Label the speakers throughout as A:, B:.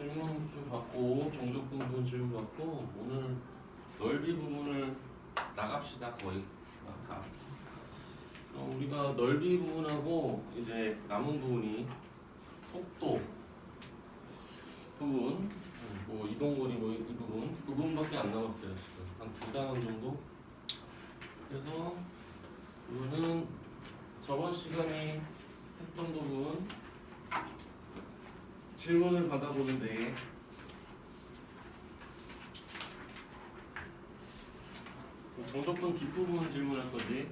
A: 질문 좀 받고 정적 부분 질문 받고 오늘 넓이 부분을 나갑시다. 거의 다. 우리가 넓이 부분하고 이제 남은 부분이 속도 부분, 뭐 이동거리 뭐 이 부분 그 부분밖에 안 남았어요. 지금 한 2단원 정도. 그래서 이거는 저번 시간에 했던 부분 질문을 받아보는데 정적분 뒷부분 질문할 건지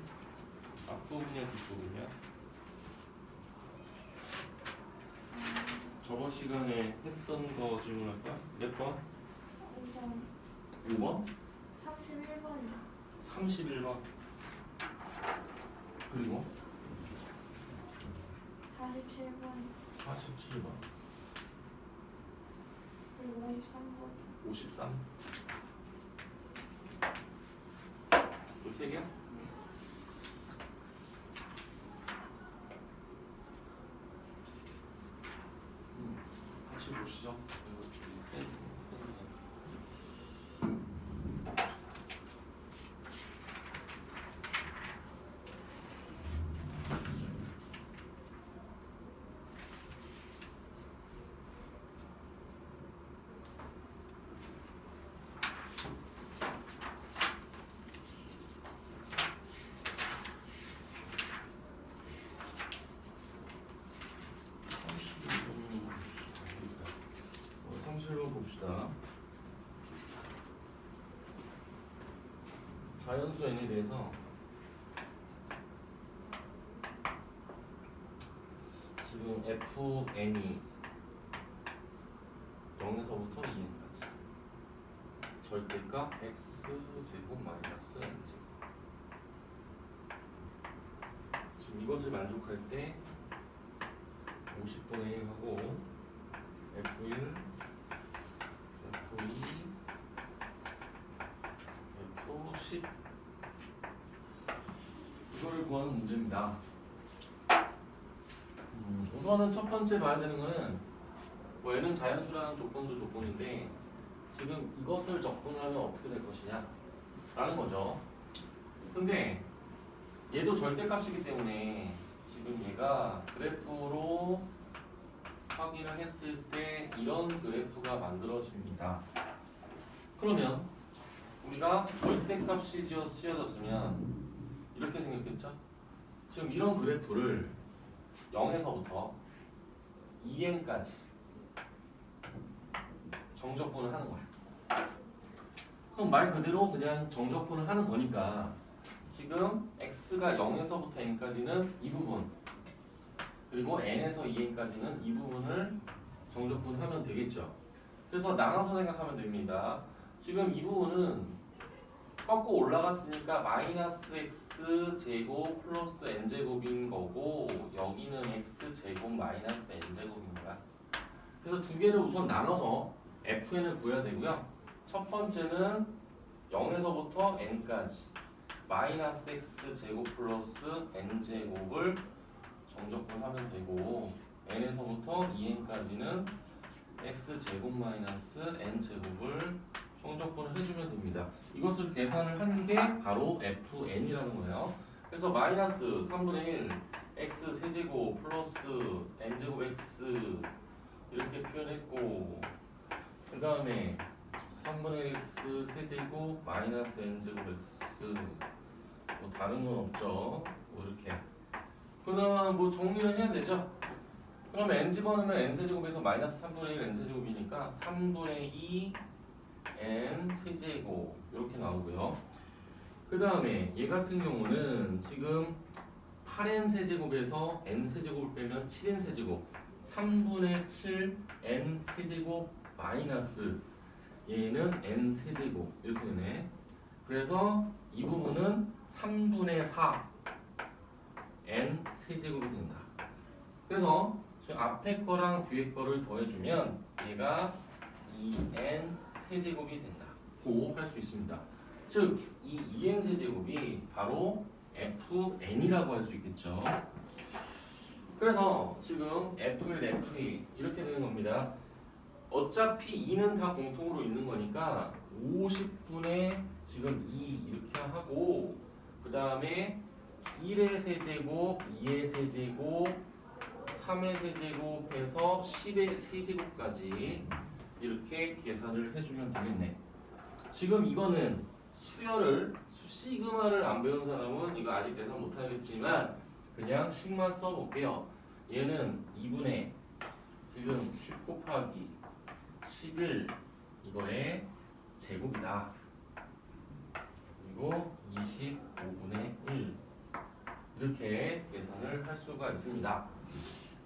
A: 앞부분이야 뒷부분이야? 저번 시간에 했던 거 질문할까? 몇 번? 5번?
B: 31번이요.
A: 31번 그리고
B: 47번
A: 47번
B: 그리고 53번
A: 53 또 3개야? 같이 보시죠. 이거 저기 세. 봅시다. 자연수 n에 대해서 지금 fn이 0에서부터 2n까지 절대값 x제곱 마이너스 n제곱 지금 이것을 만족할 때 50분의 1 하고 f1 F2, F10 이거를 구하는 문제입니다. 우선은 첫 번째 봐야 되는 거는 뭐 얘는 자연수라는 조건도 조건인데 지금 이것을 적분하면 어떻게 될 것이냐 라는 거죠. 근데 얘도 절대값이기 때문에 지금 얘가 그래프로 확인을 했을 때 이런 그래프가 만들어집니다. 그러면 우리가 절대값이 씌워졌으면 이렇게 생겼겠죠? 지금 이런 그래프를 0에서부터 2n까지 정적분을 하는 거야. 그럼 말 그대로 그냥 정적분을 하는 거니까 지금 x가 0에서부터 n까지는 이 부분 그리고 n에서 2n까지는 이 부분을 정적분하면 되겠죠. 그래서 나눠서 생각하면 됩니다. 지금 이 부분은 꺾고 올라갔으니까 마이너스 x제곱 플러스 n제곱인 거고 여기는 x제곱 마이너스 n제곱인 거야. 그래서 두 개를 우선 나눠서 fn을 구해야 되고요. 첫 번째는 0에서부터 n까지 마이너스 x제곱 플러스 n제곱을 정적분하면 되고 n에서부터 2n까지는 x제곱 마이너스 n제곱을 정적분을 해주면 됩니다. 이것을 계산을 한 게 바로 fn이라는 거예요. 그래서 마이너스 3분의 1 x 세제곱 플러스 n제곱 x 이렇게 표현했고 그 다음에 3분의 1 x 세제곱 마이너스 n제곱 x 뭐 다른 건 없죠. 뭐 이렇게 그러면 뭐 정리를 해야 되죠. 그러면 n 집어넣으면 n 세제곱에서 마이너스 3분의 1 n 세제곱이니까 3분의 2 n 세제곱 이렇게 나오고요. 그 다음에 얘 같은 경우는 지금 8n 세제곱에서 n 세제곱을 빼면 7n 세제곱 3분의 7 n 세제곱 마이너스 얘는 n 세제곱 이렇게 되네. 그래서 이 부분은 3분의 4 n 세제곱이 된다. 그래서 지금 앞에 거랑 뒤에 거를 더해주면 얘가 2n 세제곱이 된다. 고 할 수 있습니다. 즉, 이 2n 세제곱이 바로 fn이라고 할 수 있겠죠. 그래서 지금 f1, f2 이렇게 되는 겁니다. 어차피 2는 다 공통으로 있는 거니까 50분의 지금 2 이렇게 하고 그 다음에 1의 세제곱, 2의 세제곱, 3의 세제곱 해서 10의 세제곱까지 이렇게 계산을 해주면 되겠네. 지금 이거는 수열을 시그마를 안 배운 사람은 이거 아직 계산 못하겠지만 그냥 식만 써볼게요. 얘는 2분의 지금 10 곱하기 11 이거의 제곱이다. 그리고 25분의 1 이렇게 계산을 할 수가 있습니다.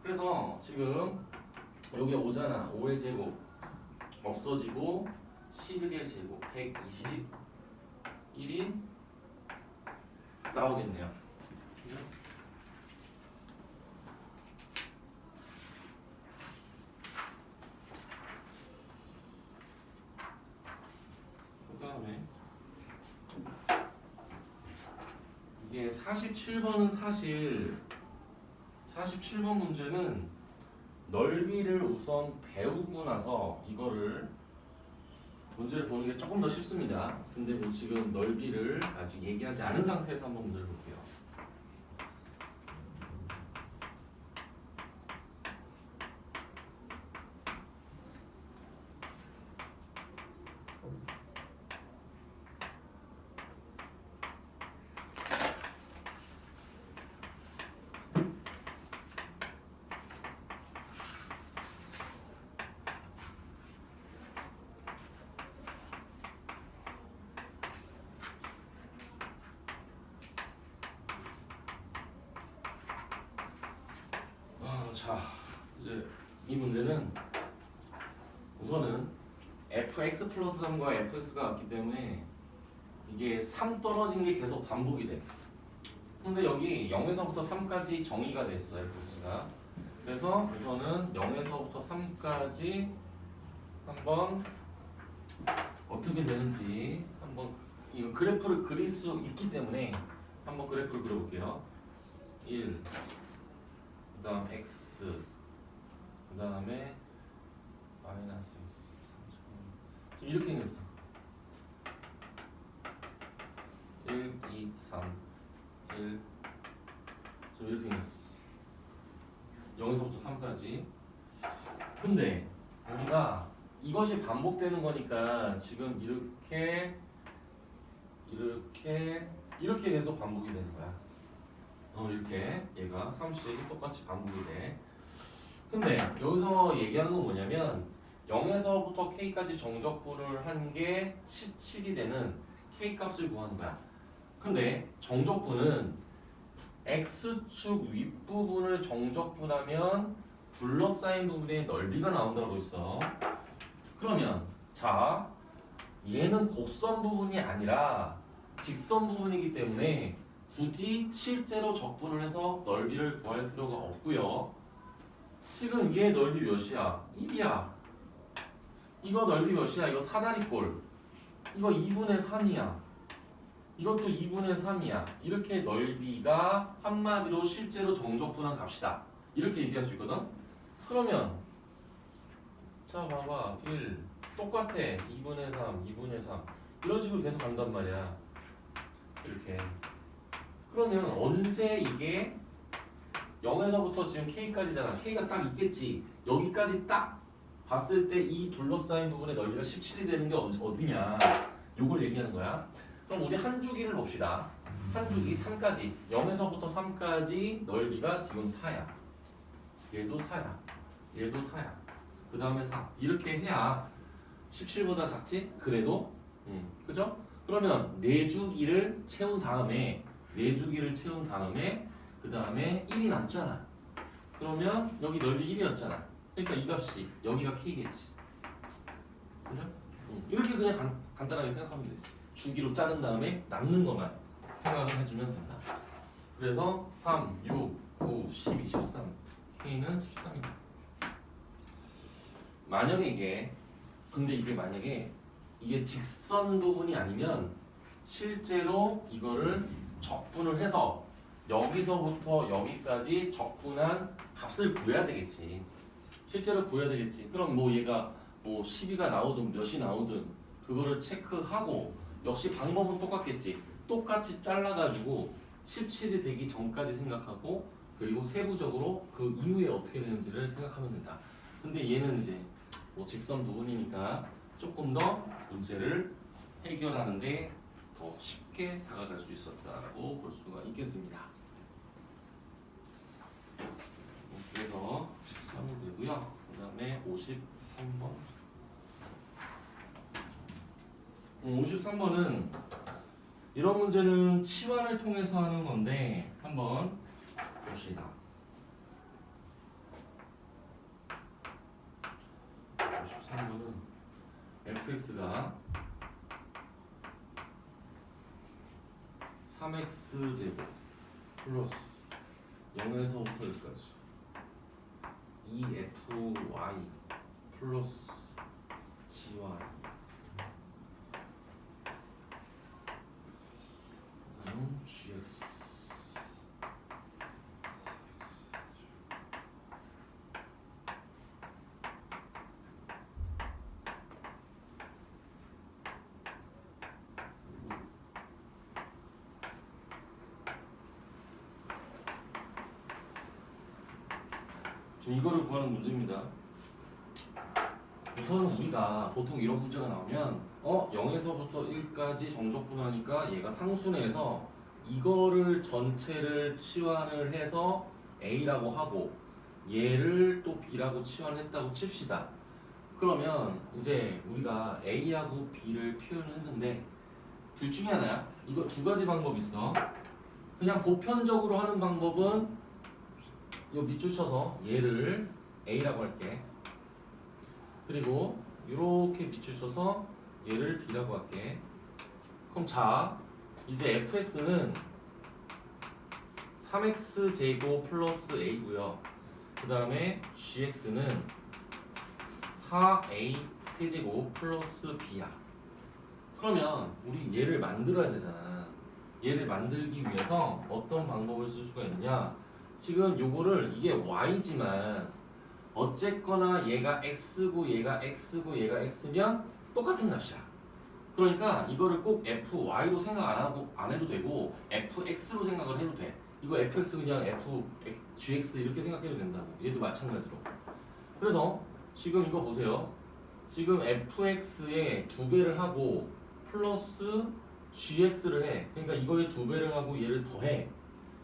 A: 그래서 지금 여기 5잖아. 5의 제곱 없어지고 11의 제곱 121이 나오겠네요. 그 다음에 이게 47번은 사실 47번 문제는 넓이를 우선 배우고 나서 이거를 문제를 보는 게 조금 더 쉽습니다. 근데 뭐 지금 넓이를 아직 얘기하지 않은 상태에서 한번 문제를 볼게요. 자, 이제 이 문제는 우선은 fx 플러스 3과 fx가 같기 때문에 이게 3 떨어진 게 계속 반복이 돼. 근데 여기 0에서부터 3까지 정의가 됐어요, fx가. 그래서 우선은 0에서부터 3까지 한번 어떻게 되는지 한번 이 그래프를 그릴 수 있기 때문에 한번 그래프를 그려볼게요. 1 그 다음 x 그 다음에 마이너스 x 이렇게 생겼어. 1, 2, 3 1 좀 이렇게 생겼어. 0에서부터 3까지. 근데 우리가 이것이 반복되는 거니까 지금 이렇게 계속 반복이 되는 거야. 이렇게 얘가 3씩 똑같이 반복이 돼. 근데 여기서 얘기하는 건 뭐냐면 0에서부터 k까지 정적분을 한 게 17이 되는 k 값을 구하는 거야. 근데 정적분은 x축 윗부분을 정적분하면 둘러싸인 부분의 넓이가 나온다고 했어. 그러면 자 얘는 곡선 부분이 아니라 직선 부분이기 때문에 굳이 실제로 적분을 해서 넓이를 구할 필요가 없고요. 지금 얘 넓이 몇이야? 1이야. 이거 넓이 몇이야? 이거 사다리꼴. 이거 2분의 3이야. 이것도 2분의 3이야. 이렇게 넓이가 한마디로 실제로 정적분한 값이다. 이렇게 얘기할 수 있거든? 그러면 자 봐봐. 1 똑같아. 2분의 3, 2분의 3 이런 식으로 계속 간단 말이야. 이렇게. 그러면 언제 이게 0에서부터 지금 K까지잖아. K가 딱 있겠지. 여기까지 딱 봤을 때 이 둘러싸인 부분의 넓이가 17이 되는 게 어디냐. 요걸 얘기하는 거야. 그럼 우리 한 주기를 봅시다. 한 주기 3까지. 0에서부터 3까지 넓이가 지금 4야. 얘도 4야. 얘도 4야. 그 다음에 4. 이렇게 해야 17보다 작지? 그래도? 그죠? 그러면 4주기를 채운 다음에 그 다음에 1이 남잖아. 그러면 여기 넓이 1이었잖아. 그러니까 이 값이 여기가 k겠지. 그죠? 이렇게 그냥 간단하게 생각하면 되지. 주기로 자른 다음에 남는 것만 생각을 해주면 된다. 그래서 3, 6, 9, 12, 13 k는 13이다. 만약에 만약에 이게 직선 부분이 아니면 실제로 이거를 적분을 해서 여기서부터 여기까지 적분한 값을 구해야 되겠지. 실제로 구해야 되겠지. 그럼 뭐 얘가 뭐 12가 나오든 몇이 나오든 그거를 체크하고 역시 방법은 똑같겠지. 똑같이 잘라가지고 17이 되기 전까지 생각하고 그리고 세부적으로 그 이후에 어떻게 되는지를 생각하면 된다. 근데 얘는 이제 뭐 직선 부분이니까 조금 더 문제를 해결하는데 더 쉽게 다가갈 수 있었다고 볼 수가 있겠습니다. 그래서 13이 되고요. 그 다음에 53번. 53번은 이런 문제는 치환을 통해서 하는 건데 한번 봅시다. 53번은 fx가 3x제곱 플러스 0에서부터 여기까지 2fy 플러스 gy 그다음 gx 지금 이거를 구하는 문제입니다. 우선은 우리가 보통 이런 문제가 나오면 0에서부터 1까지 정적분하니까 얘가 상수네에서 이거를 전체를 치환을 해서 A라고 하고 얘를 또 B라고 치환했다고 칩시다. 그러면 이제 우리가 A하고 B를 표현을 했는데 둘 중에 하나야. 이거 두 가지 방법이 있어. 그냥 보편적으로 하는 방법은 요 밑줄 쳐서 얘를 A라고 할게. 그리고 이렇게 밑줄 쳐서 얘를 B라고 할게. 그럼 자, 이제 fx는 3x제곱 플러스 a고요. 그 다음에 gx는 4a 세제곱 플러스 b야. 그러면 우리 얘를 만들어야 되잖아. 얘를 만들기 위해서 어떤 방법을 쓸 수가 있느냐. 지금 요거를 이게 y지만 어쨌거나 얘가 x고 얘가 x고 얘가 x면 똑같은 값이야. 그러니까 이거를 꼭 fy로 생각 안 해도 되고 fx로 생각을 해도 돼. 이거 fx 그냥 gx 이렇게 생각해도 된다고. 얘도 마찬가지로. 그래서 지금 이거 보세요. 지금 fx에 2배를 하고 플러스 gx를 해. 그러니까 이거에 2배를 하고 얘를 더해.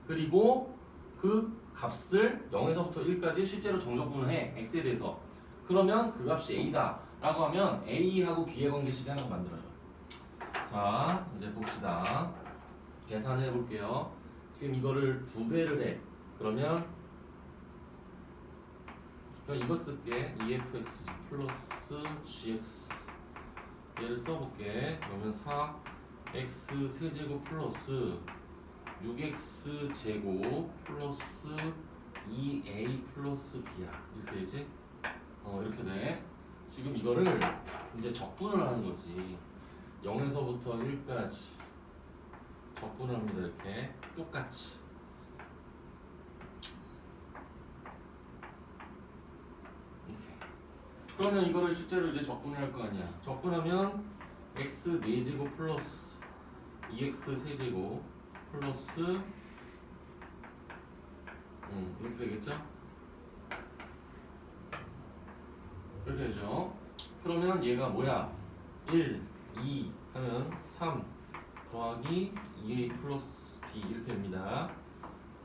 A: 그리고 그 값을 0에서부터 1까지 실제로 정적분을 해. x에 대해서. 그러면 그 값이 a다 라고 하면 a하고 b의 관계식이 하나 만들어져. 자, 이제 봅시다. 계산을 해볼게요. 지금 이거를 2배를 해. 그러면 이거 쓸게. EFX 플러스 GX 얘를 써볼게. 그러면 4X 세제곱 플러스 6X 제곱 플러스 2A 플러스 B야. 이렇게 되지? 이렇게 돼. 지금 이거를 이제 적분을 하는 거지. 0에서부터 1까지 적분을 합니다. 이렇게 똑같이. 이렇게. 그러면 이거를 실제로 이제 적분을 할 거 아니야. 적분하면 x 4제곱 플러스 2x 세제곱 플러스 이렇게 되겠죠? 이렇게 되죠? 그러면 얘가 뭐야? 1, 2 하면 3 더하기 2a 플러스 b 이렇게 됩니다.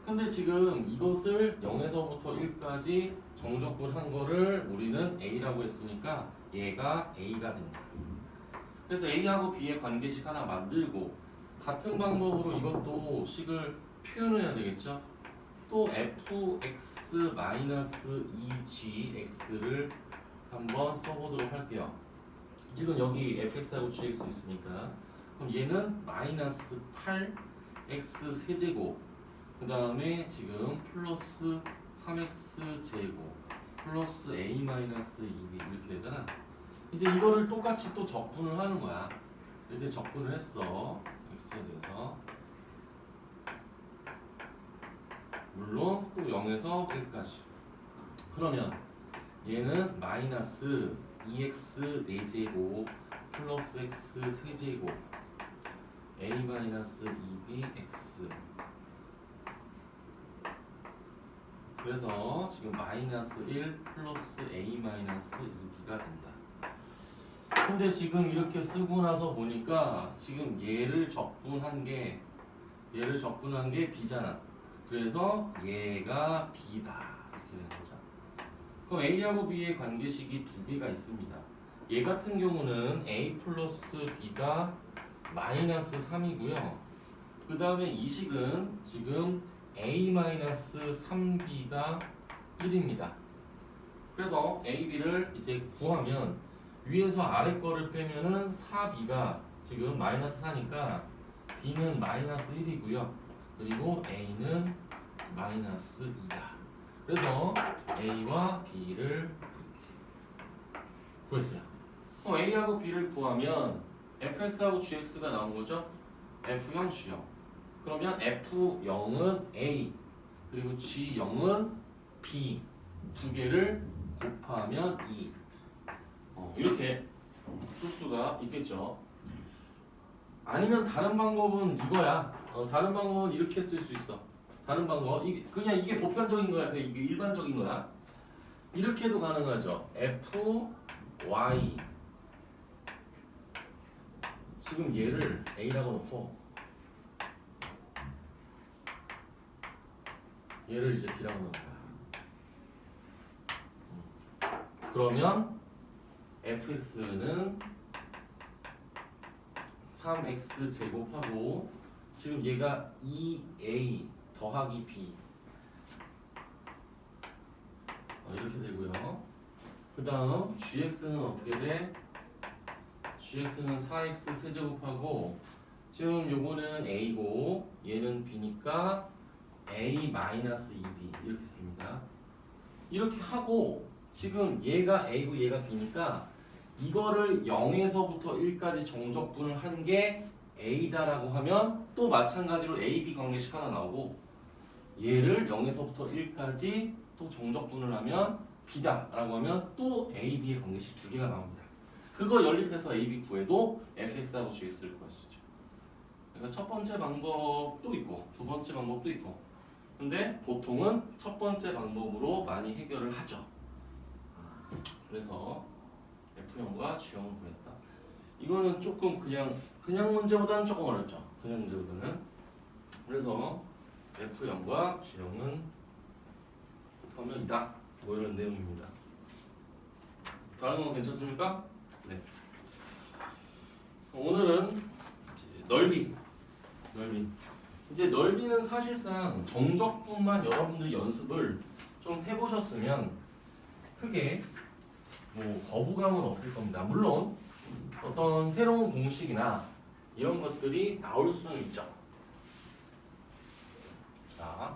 A: 근데 지금 이것을 0에서부터 1까지 정적분한 거를 우리는 a라고 했으니까 얘가 a가 된다. 그래서 a하고 b의 관계식 하나 만들고 같은 방법으로 이것도 식을 표현해야 되겠죠? 또 fx-2gx를 한번 써보도록 할게요. 지금 여기 fx하고 gx 있으니까 그럼 얘는 마이너스 8x 세제곱 그 다음에 지금 플러스 3x 제곱 플러스 a 마이너스 2b 이렇게 되잖아. 이제 이거를 똑같이 또 적분을 하는 거야. 이렇게 적분을 했어. x에 대해서. 물론 또 0에서 1까지. 그러면 얘는 마이너스 2x 4제곱 플러스 x 세제곱 a-2b x. 그래서 지금 마이너스 1 플러스 a-2b가 된다. 근데 지금 이렇게 쓰고 나서 보니까 지금 얘를 적분한 게 b잖아. 그래서 얘가 b다. 이렇게 되는 거죠. 그럼 a하고 b의 관계식이 두 개가 있습니다. 얘 같은 경우는 a 플러스 b가 마이너스 3이고요. 그 다음에 이 식은 지금 a 마이너스 3b가 1입니다. 그래서 a, b를 이제 구하면 위에서 아래 거를 빼면은 4b가 지금 마이너스 4니까 b는 마이너스 1이고요. 그리고 a는 마이너스 2다. 그래서 a와 b를 구했어요. 그럼 a하고 b를 구하면 fx하고 gx가 나온 거죠? f0, g0. 그러면 f0은 a 그리고 g0은 b 두 개를 곱하면 2. 이렇게 쓸 수가 있겠죠. 아니면 다른 방법은 이거야. 다른 방법은 이렇게 쓸 수 있어. 다른 방법 그냥 이게 보편적인 거야. 이게 일반적인 거야. 이렇게도 가능하죠. fy 지금 얘를 a라고 놓고 얘를 이제 b라고 놓을 거야. 그러면 fx는 3x 제곱하고 지금 얘가 2a 더하기 b 이렇게 되고요. 그 다음 gx는 어떻게 돼? gx는 4x 세제곱하고 지금 요거는 a고 얘는 b니까 a-2b 이렇게 씁니다. 이렇게 하고 지금 얘가 a고 얘가 b니까 이거를 0에서부터 1까지 정적분을 한 게 a다라고 하면 또 마찬가지로 a, b 관계식 하나 나오고 얘를 0에서부터 1까지 또 정적분을 하면 b다라고 하면 또 a, b의 관계식 두 개가 나옵니다. 그거 연립해서 a, b 구해도 fx하고 gx를 구할 수 있죠. 그러니까 첫 번째 방법도 있고 두 번째 방법도 있고 근데 보통은 첫 번째 방법으로 많이 해결을 하죠. 그래서 F0과 G형을 구했다. 이거는 조금 그냥 문제보다는 조금 어렵죠. 그냥 문제보다는. 그래서 F0과 G형은 곱하면 이다. 뭐 이런 내용입니다. 다른 건 괜찮습니까? 네. 오늘은 넓이. 이제 넓이는 사실상 정적분만 여러분들 연습을 좀 해보셨으면 크게 뭐 거부감은 없을 겁니다. 물론 어떤 새로운 공식이나 이런 것들이 나올 수는 있죠. 자,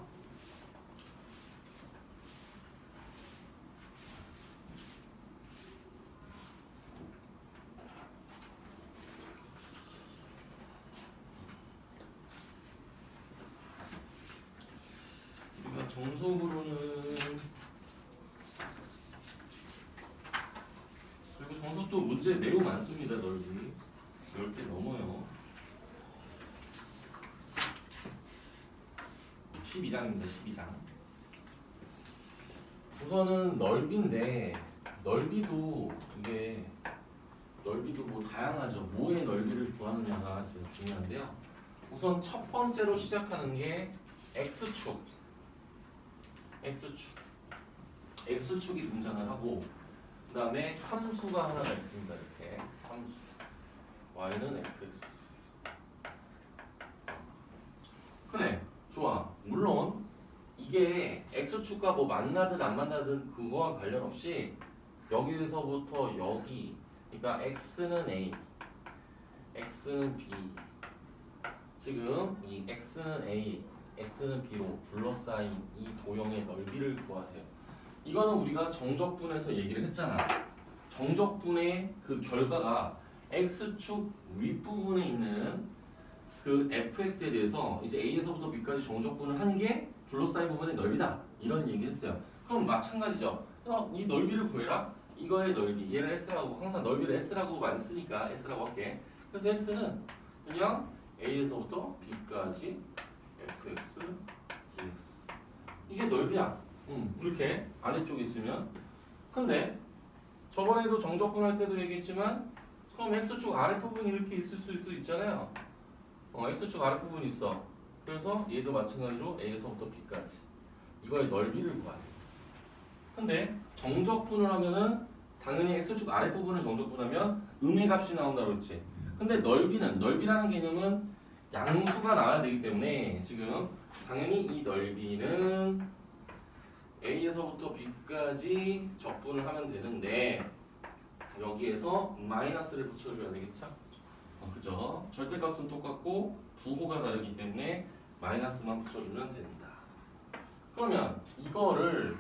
A: 우리가 정석으로는 정석도 문제 매우 많습니다. 넓이 10개 넘어요. 12장입니다. 12장. 우선은 넓이인데 넓이도 뭐 다양하죠. 뭐의 넓이를 구하느냐가 제일 중요한데요. 우선 첫 번째로 시작하는 게 x축. x축이 등장을 하고 그 다음에 함수가 하나가 있습니다. 이렇게 함수 y는 fx. 그래 좋아. 물론 이게 x축과 뭐 만나든 안 만나든 그거와 관련 없이 여기에서부터 여기 그러니까 x는 a x는 b 지금 이 x는 a x는 b로 둘러싸인 이 도형의 넓이를 구하세요. 이거는 우리가 정적분에서 얘기를 했잖아. 정적분의 그 결과가 x축 윗부분에 있는 그 fx에 대해서 이제 a에서부터 b까지 정적분을 한 게 둘러싸인 부분의 넓이다. 이런 얘기 했어요. 그럼 마찬가지죠. 이 넓이를 구해라. 이거의 넓이 얘를 S라고 항상 넓이를 S라고 많이 쓰니까 S라고 할게. 그래서 S는 그냥 A에서부터 B까지 fx dx 이게 넓이야. 이렇게 아래쪽에 있으면. 근데 저번에도 정적분 할 때도 얘기했지만 그럼 x축 아랫부분이 이렇게 있을 수도 있잖아요. x축 아랫부분이 있어. 그래서 얘도 마찬가지로 A에서부터 B까지 이거의 넓이를 구하래. 근데 정적분을 하면은 당연히 x축 아랫부분을 정적분하면 음의 값이 나온다고 그랬지. 근데 넓이라는 개념은 양수가 나와야 되기 때문에 지금 당연히 이 넓이는 A에서부터 B까지 적분을 하면 되는데 여기에서 마이너스를 붙여줘야 되겠죠? 그죠? 절대값은 똑같고 부호가 다르기 때문에 마이너스만 붙여주면 된다. 그러면 이거를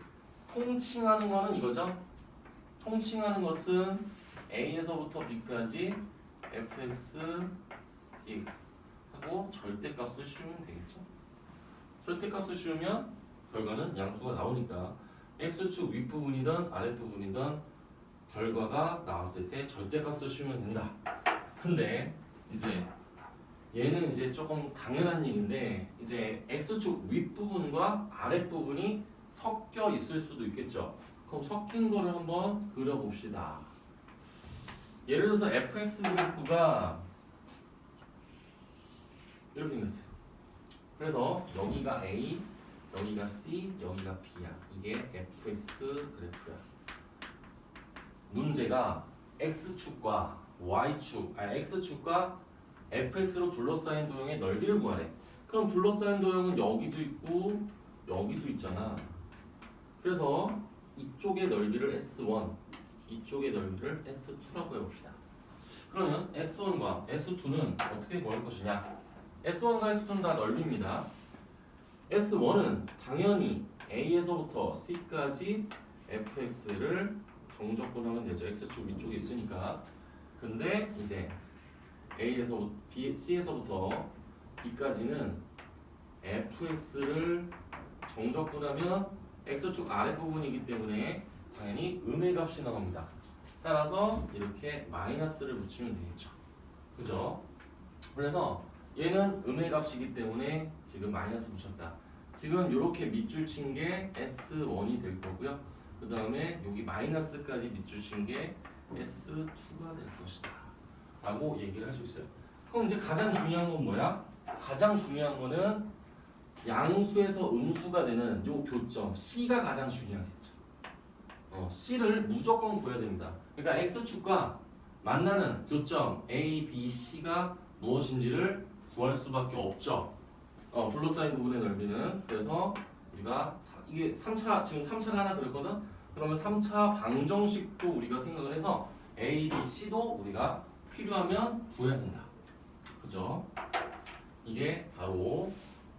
A: 통칭하는 거는 이거죠? 통칭하는 것은 A에서부터 B까지 fx dx 하고 절대값을 씌우면 되겠죠? 절대값을 씌우면 결과는 양수가 나오니까 x축 윗부분이든 아랫부분이든 결과가 나왔을 때 절대값을 씌우면 된다. 근데 이제 얘는 이제 조금 당연한 얘기인데 이제 x축 윗부분과 아랫부분이 섞여 있을 수도 있겠죠. 그럼 섞인 거를 한번 그려봅시다. 예를 들어서 fx 그래프가 이렇게 생겼어요. 그래서 여기가 A, 여기가 C, 여기가 B야. 이게 fx 그래프야. 문제가 x축과 x축과 fx로 둘러싸인 도형의 넓이를 구하래. 그럼 둘러싸인 도형은 여기도 있고 여기도 있잖아. 그래서 이쪽의 넓이를 S1, 이쪽의 넓이를 S2라고 해봅시다. 그러면 S1과 S2는 어떻게 구할 것이냐? S1과 S2는 다 넓이입니다. S1은 당연히 A에서부터 C까지 fx를 정적분하면 되죠. x축 위쪽에 있으니까. 근데 이제 C에서부터 B까지는 fx를 정적분하면 x축 아랫부분이기 때문에 당연히 음의 값이 나옵니다. 따라서 이렇게 마이너스를 붙이면 되겠죠. 그죠? 그래서 얘는 음의 값이기 때문에 지금 마이너스 붙였다. 지금 이렇게 밑줄 친 게 S1이 될 거고요. 그 다음에 여기 마이너스까지 밑줄 친 게 S2가 될 것이다 라고 얘기를 할 수 있어요. 그럼 이제 가장 중요한 건 뭐야? 가장 중요한 거는 양수에서 음수가 되는 요 교점 C가 가장 중요하겠죠. C를 무조건 구해야 됩니다. 그러니까 X축과 만나는 교점 A, B, C가 무엇인지를 구할 수밖에 없죠. 둘러싸인 부분의 넓이는. 그래서 우리가 이게 3차 지금 3차가 하나 그랬거든. 그러면 3차 방정식도 우리가 생각을 해서 A, B, C도 우리가 필요하면 구해야 된다. 그죠? 이게 바로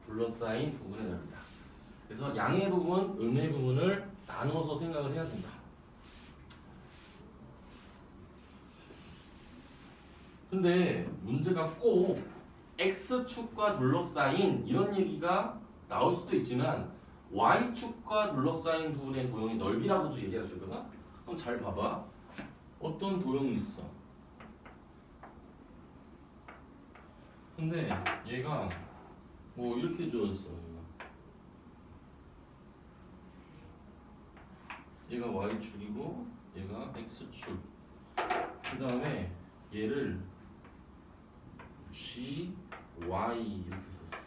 A: 둘러싸인 부분의 넓이다. 그래서 양의 부분, 음의 부분을 나눠서 생각을 해야 된다. 근데 문제가 꼭 X축과 둘러싸인 이런 얘기가 나올 수도 있지만 Y축과 둘러싸인 부분의 도형의 넓이라고도 얘기할 수 있거든. 그럼 잘 봐봐. 어떤 도형이 있어. 근데 얘가 뭐 이렇게 주어졌어. 얘가 Y축이고 얘가 X축. 그 다음에 얘를 G, Y 이렇게 썼어.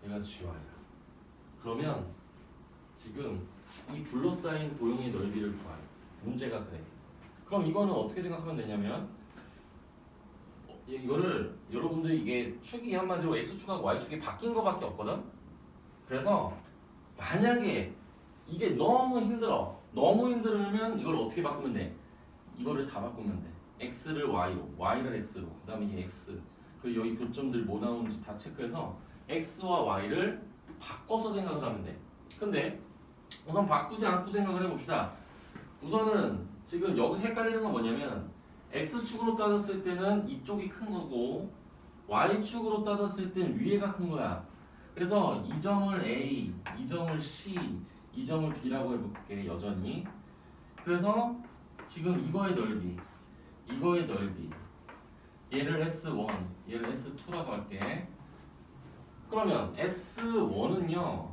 A: 얘가 GY야. 그러면 지금 이 둘러싸인 도형의 넓이를 구하래. 문제가 그래. 그럼 이거는 어떻게 생각하면 되냐면 이거를 여러분들 이게 축이 한마디로 X축하고 Y축이 바뀐 거밖에 없거든. 그래서 만약에 이게 너무 힘들으면 이걸 어떻게 바꾸면 돼? 이거를 다 바꾸면 돼. X를 Y로, Y를 X로, 그 다음에 이 X 그리고 여기 교점들 뭐 나오는지 다 체크해서 X와 Y를 바꿔서 생각을 하면 돼. 근데 우선 바꾸지 않고 생각을 해봅시다. 우선은 지금 여기서 헷갈리는 건 뭐냐면 X축으로 따졌을 때는 이쪽이 큰 거고 Y축으로 따졌을 때는 위에가 큰 거야. 그래서 이 점을 A, 이 점을 C, 이 점을 B라고 해볼게. 여전히. 그래서 지금 이거의 넓이, 이거의 넓이. 얘를 S1, 얘를 S2라고 할게. 그러면 S1은요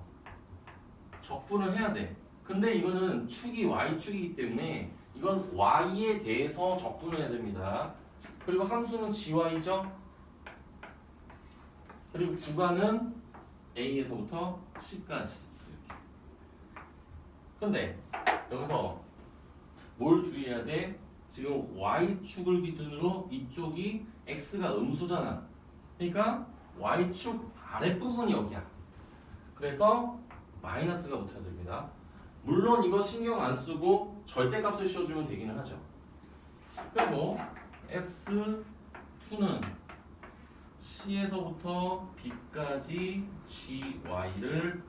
A: 적분을 해야 돼. 근데 이거는 축이 Y축이기 때문에 이건 Y에 대해서 적분을 해야 됩니다. 그리고 함수는 GY죠. 그리고 구간은 A에서부터 C까지. 이렇게. 근데 여기서 뭘 주의해야 돼? 지금 Y축을 기준으로 이쪽이 X가 음수잖아. 그러니까 Y축 아랫부분이 여기야. 그래서 마이너스가 붙어야 됩니다. 물론 이거 신경 안 쓰고 절대값을 씌워주면 되기는 하죠. 그리고 S2는 C에서부터 B까지 GY를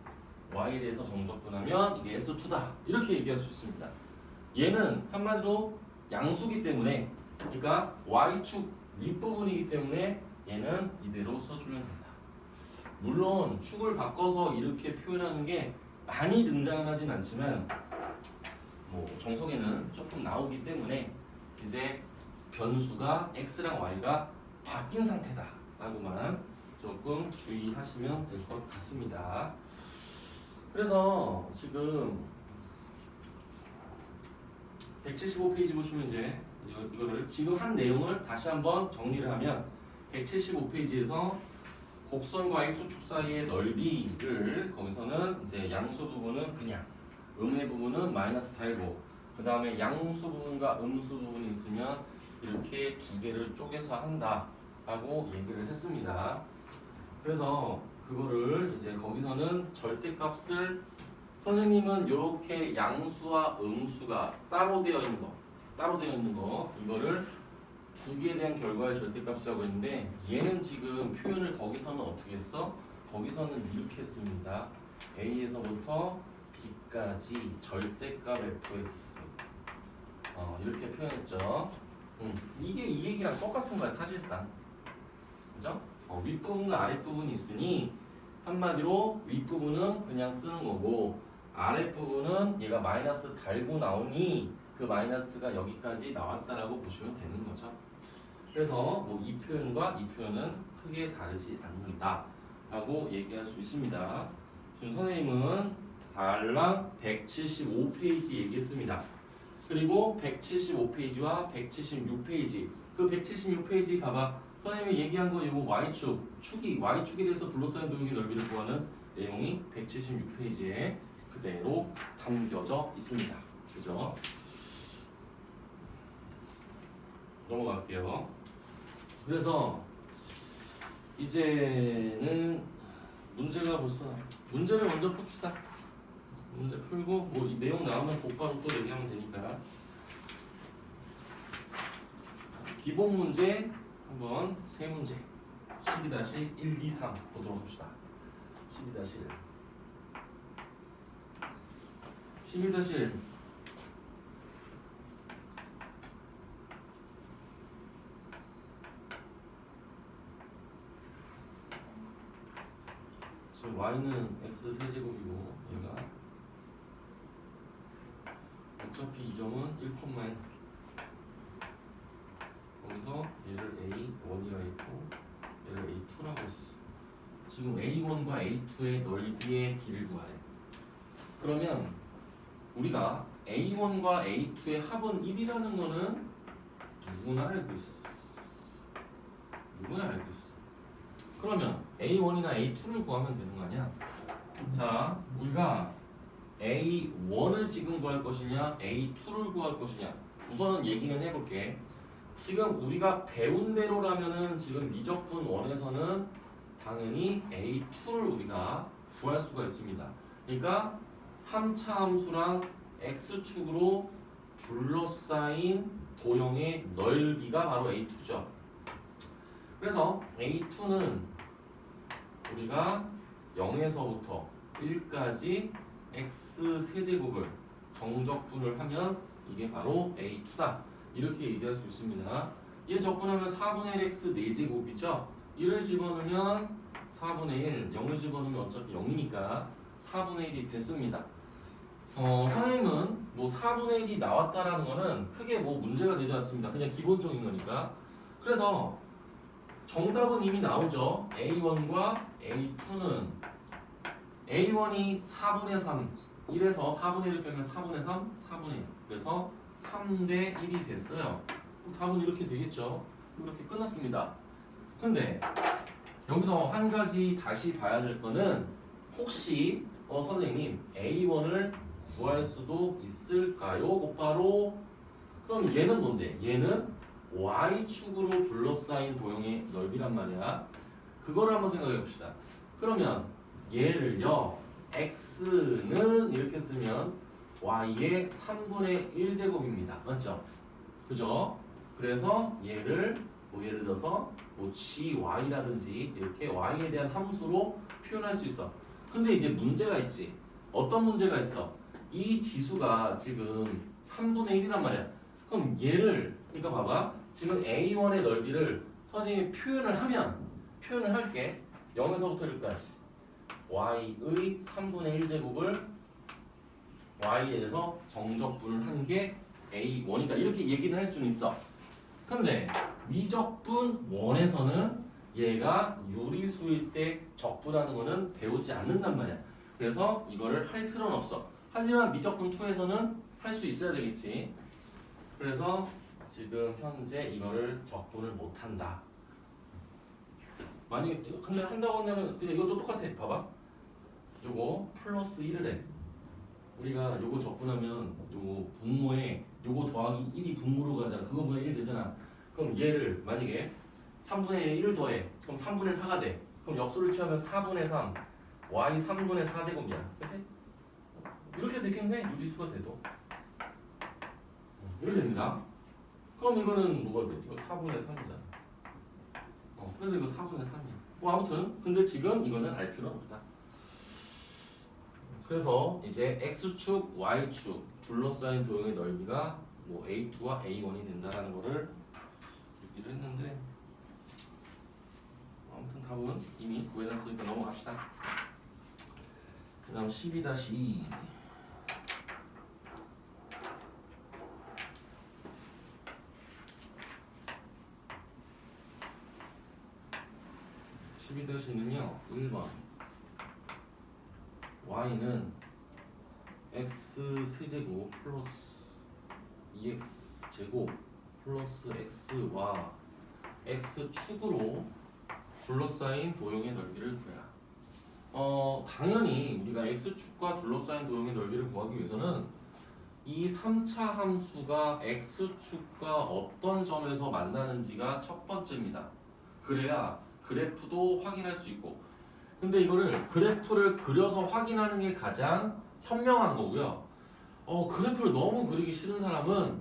A: Y에 대해서 정적분하면 이게 S2다. 이렇게 얘기할 수 있습니다. 얘는 한마디로 양수기 때문에, 그러니까 Y축 윗부분이기 때문에 얘는 이대로 써주면 된다. 물론 축을 바꿔서 이렇게 표현하는 게 많이 등장은 하진 않지만 뭐 정석에는 조금 나오기 때문에 이제 변수가 X랑 Y가 바뀐 상태다 라고만 조금 주의하시면 될 것 같습니다. 그래서 지금 175페이지 보시면 이제 이거를 지금 한 내용을 다시 한번 정리를 하면 175페이지에서 곡선과 X축 사이의 넓이를 거기서는 이제 양수 부분은 그냥, 음의 부분은 마이너스 달고, 그 다음에 양수 부분과 음수 부분이 있으면 이렇게 두 개를 쪼개서 한다라고 얘기를 했습니다. 그래서 그거를 이제 거기서는 절대값을 선생님은 이렇게 양수와 음수가 따로 되어 있는 거, 이거를 두 개에 대한 결과의 절대값이라고 했는데 얘는 지금 표현을 거기서는 어떻게 했어? 거기서는 이렇게 했습니다. A에서부터 B까지 절대값 fx 이렇게 표현했죠. 이게 이 얘기랑 똑같은 거야 사실상. 그죠? 윗부분과 아랫부분이 있으니 한마디로 윗부분은 그냥 쓰는 거고 아랫부분은 얘가 마이너스 달고 나오니 그 마이너스가 여기까지 나왔다라고 보시면 되는 거죠. 그래서 뭐 이 표현과 이 표현은 크게 다르지 않는다 라고 얘기할 수 있습니다. 지금 선생님은 달랑 175페이지 얘기했습니다. 그리고 175페이지와 176페이지, 그 176페이지 봐봐. 선생님이 얘기한 거 이거 Y축에 대해서 둘러싸인 도형의 넓이를 구하는 내용이 176페이지에 그대로 담겨져 있습니다. 그죠? 넘어갈게요. 그래서 이제는 문제가 벌써 문제를 먼저 풉시다. 문제 풀고 뭐 이 내용 나오면 곧바로 또 얘기하면 되니까. 기본 문제 한번 세 문제 12-1, 2, 3 보도록 합시다. 12-1 11-1 y는 x 세제곱이고 얘가 어차피 이 점은 1,1 거기서 얘를 A1이라 했고 얘를 A2라고 했어. 지금 A1과 A2의 넓이의 길을 구하래. 그러면 우리가 A1과 A2의 합은 1이라는 거는 누구나 알고 있어. 그러면 A1이나 A2를 구하면 되는 거 아니야? 자, 우리가 A1을 지금 구할 것이냐 A2를 구할 것이냐 우선은 얘기는 해볼게. 지금 우리가 배운 대로라면은 지금 미적분 1에서는 당연히 A2를 우리가 구할 수가 있습니다. 그러니까 3차 함수랑 X축으로 둘러싸인 도형의 넓이가 바로 A2죠. 그래서 A2는 우리가 0에서부터 1까지 X 세제곱을 정적분을 하면 이게 바로 A2다. 이렇게 얘기할 수 있습니다. 얘 적분하면 4분의 1x 4제곱이죠. 1을 집어넣으면 4분의 1, 0을 집어넣으면 어차피 0이니까 4분의 1이 됐습니다. 선생님은 뭐 4 4분의 1이 나왔다라는 거는 크게 뭐 문제가 되지 않습니다. 그냥 기본적인 거니까. 그래서 정답은 이미 나오죠. A1과 A2는 A1이 4분의 3 1에서 4분의 1을 빼면 4분의 3, 4분의 1 그래서 3대 1이 됐어요. 그럼 답은 이렇게 되겠죠. 이렇게 끝났습니다. 근데 여기서 한 가지 다시 봐야 될 거는 혹시 선생님 A1을 구할 수도 있을까요? 곧바로 그럼 얘는 뭔데? 얘는 Y축으로 둘러싸인 도형의 넓이란 말이야. 그거를 한번 생각해 봅시다. 그러면 얘를요 X는 이렇게 쓰면 Y의 3분의 1제곱입니다. 맞죠? 그죠? 그래서 얘를 뭐 예를 들어서 뭐 GY라든지 이렇게 Y에 대한 함수로 표현할 수 있어. 근데 이제 문제가 있지. 어떤 문제가 있어? 이 지수가 지금 3분의 1이란 말이야. 그럼 얘를 그러니까 봐봐. 지금 A1의 넓이를 선생님이 표현을 할게. 0에서부터 1까지 Y의 3분의 1제곱을 Y에 대해서 정적분을 한 게 A1이다. 이렇게 얘기는 할 수는 있어. 근데 미적분 1에서는 얘가 유리수일 때 적분하는 거는 배우지 않는단 말이야. 그래서 이거를 할 필요는 없어. 하지만 미적분 2에서는 할 수 있어야 되겠지. 그래서 지금 현재 이거를 적분을 못한다. 만약에 근데 한다고 한다면 그냥 이것도 똑같아. 봐봐. 요거 플러스 1을 해. 우리가 요거 적분하면 요거 분모에 요거 더하기 1이 분모로 가잖아. 그거분의 1 되잖아. 그럼 얘를 만약에 3분의 1을 더해. 그럼 3분의 4가 돼. 그럼 역수를 취하면 4분의 3 y 3분의 4제곱이야. 그치? 이렇게 되겠네. 유리수가 돼도 이렇게 됩니다. 그럼 이거는 뭐가 돼? 이거 4분의 3이잖아. 그래서 이거 4분의 3이야. 뭐 아무튼 근데 지금 이거는 알 필요는 없다. 그래서 이제 x축, y축 둘러싸인 도형의 넓이가 뭐 a2와 a1이 된다라는 거를 얘기를 했는데 아무튼 답은 이미 구해놨으니까 넘어갑시다. 그 다음 12-2 12-2는요 1번 y는 x 세제곱 플러스 2x 제곱 플러스 x와 x축으로 둘러싸인 도형의 넓이를 구해라. 당연히 우리가 x축과 둘러싸인 도형의 넓이를 구하기 위해서는 이 3차 함수가 x축과 어떤 점에서 만나는지가 첫 번째입니다. 그래야 그래프도 확인할 수 있고. 근데 이거를 그래프를 그려서 확인하는 게 가장 현명한 거고요. 그래프를 너무 그리기 싫은 사람은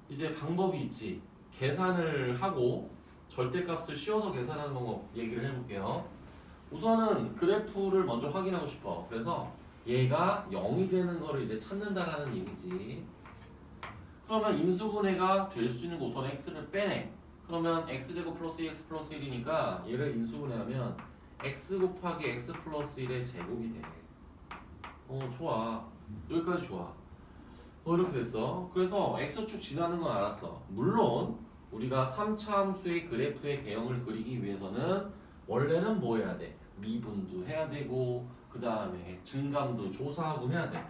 A: 이제 방법이 있지. 계산을 하고 절대값을 씌워서 계산하는 방법 얘기를 해볼게요. 우선은 그래프를 먼저 확인하고 싶어. 그래서 얘가 0이 되는 거를 이제 찾는다라는 얘기지. 그러면 인수분해가 될 수 있는 거 우선 x를 빼내. 그러면 x제곱 플러스 2x 플러스 1이니까 얘를 인수분해하면 x 곱하기 x 플러스 1의 제곱이 돼. 좋아. 여기까지 좋아. 이렇게 됐어. 그래서 x축 지나는 건 알았어. 물론 우리가 3차 함수의 그래프의 개형을 그리기 위해서는 원래는 뭐 해야 돼? 미분도 해야 되고 그 다음에 증감도 조사하고 해야 돼.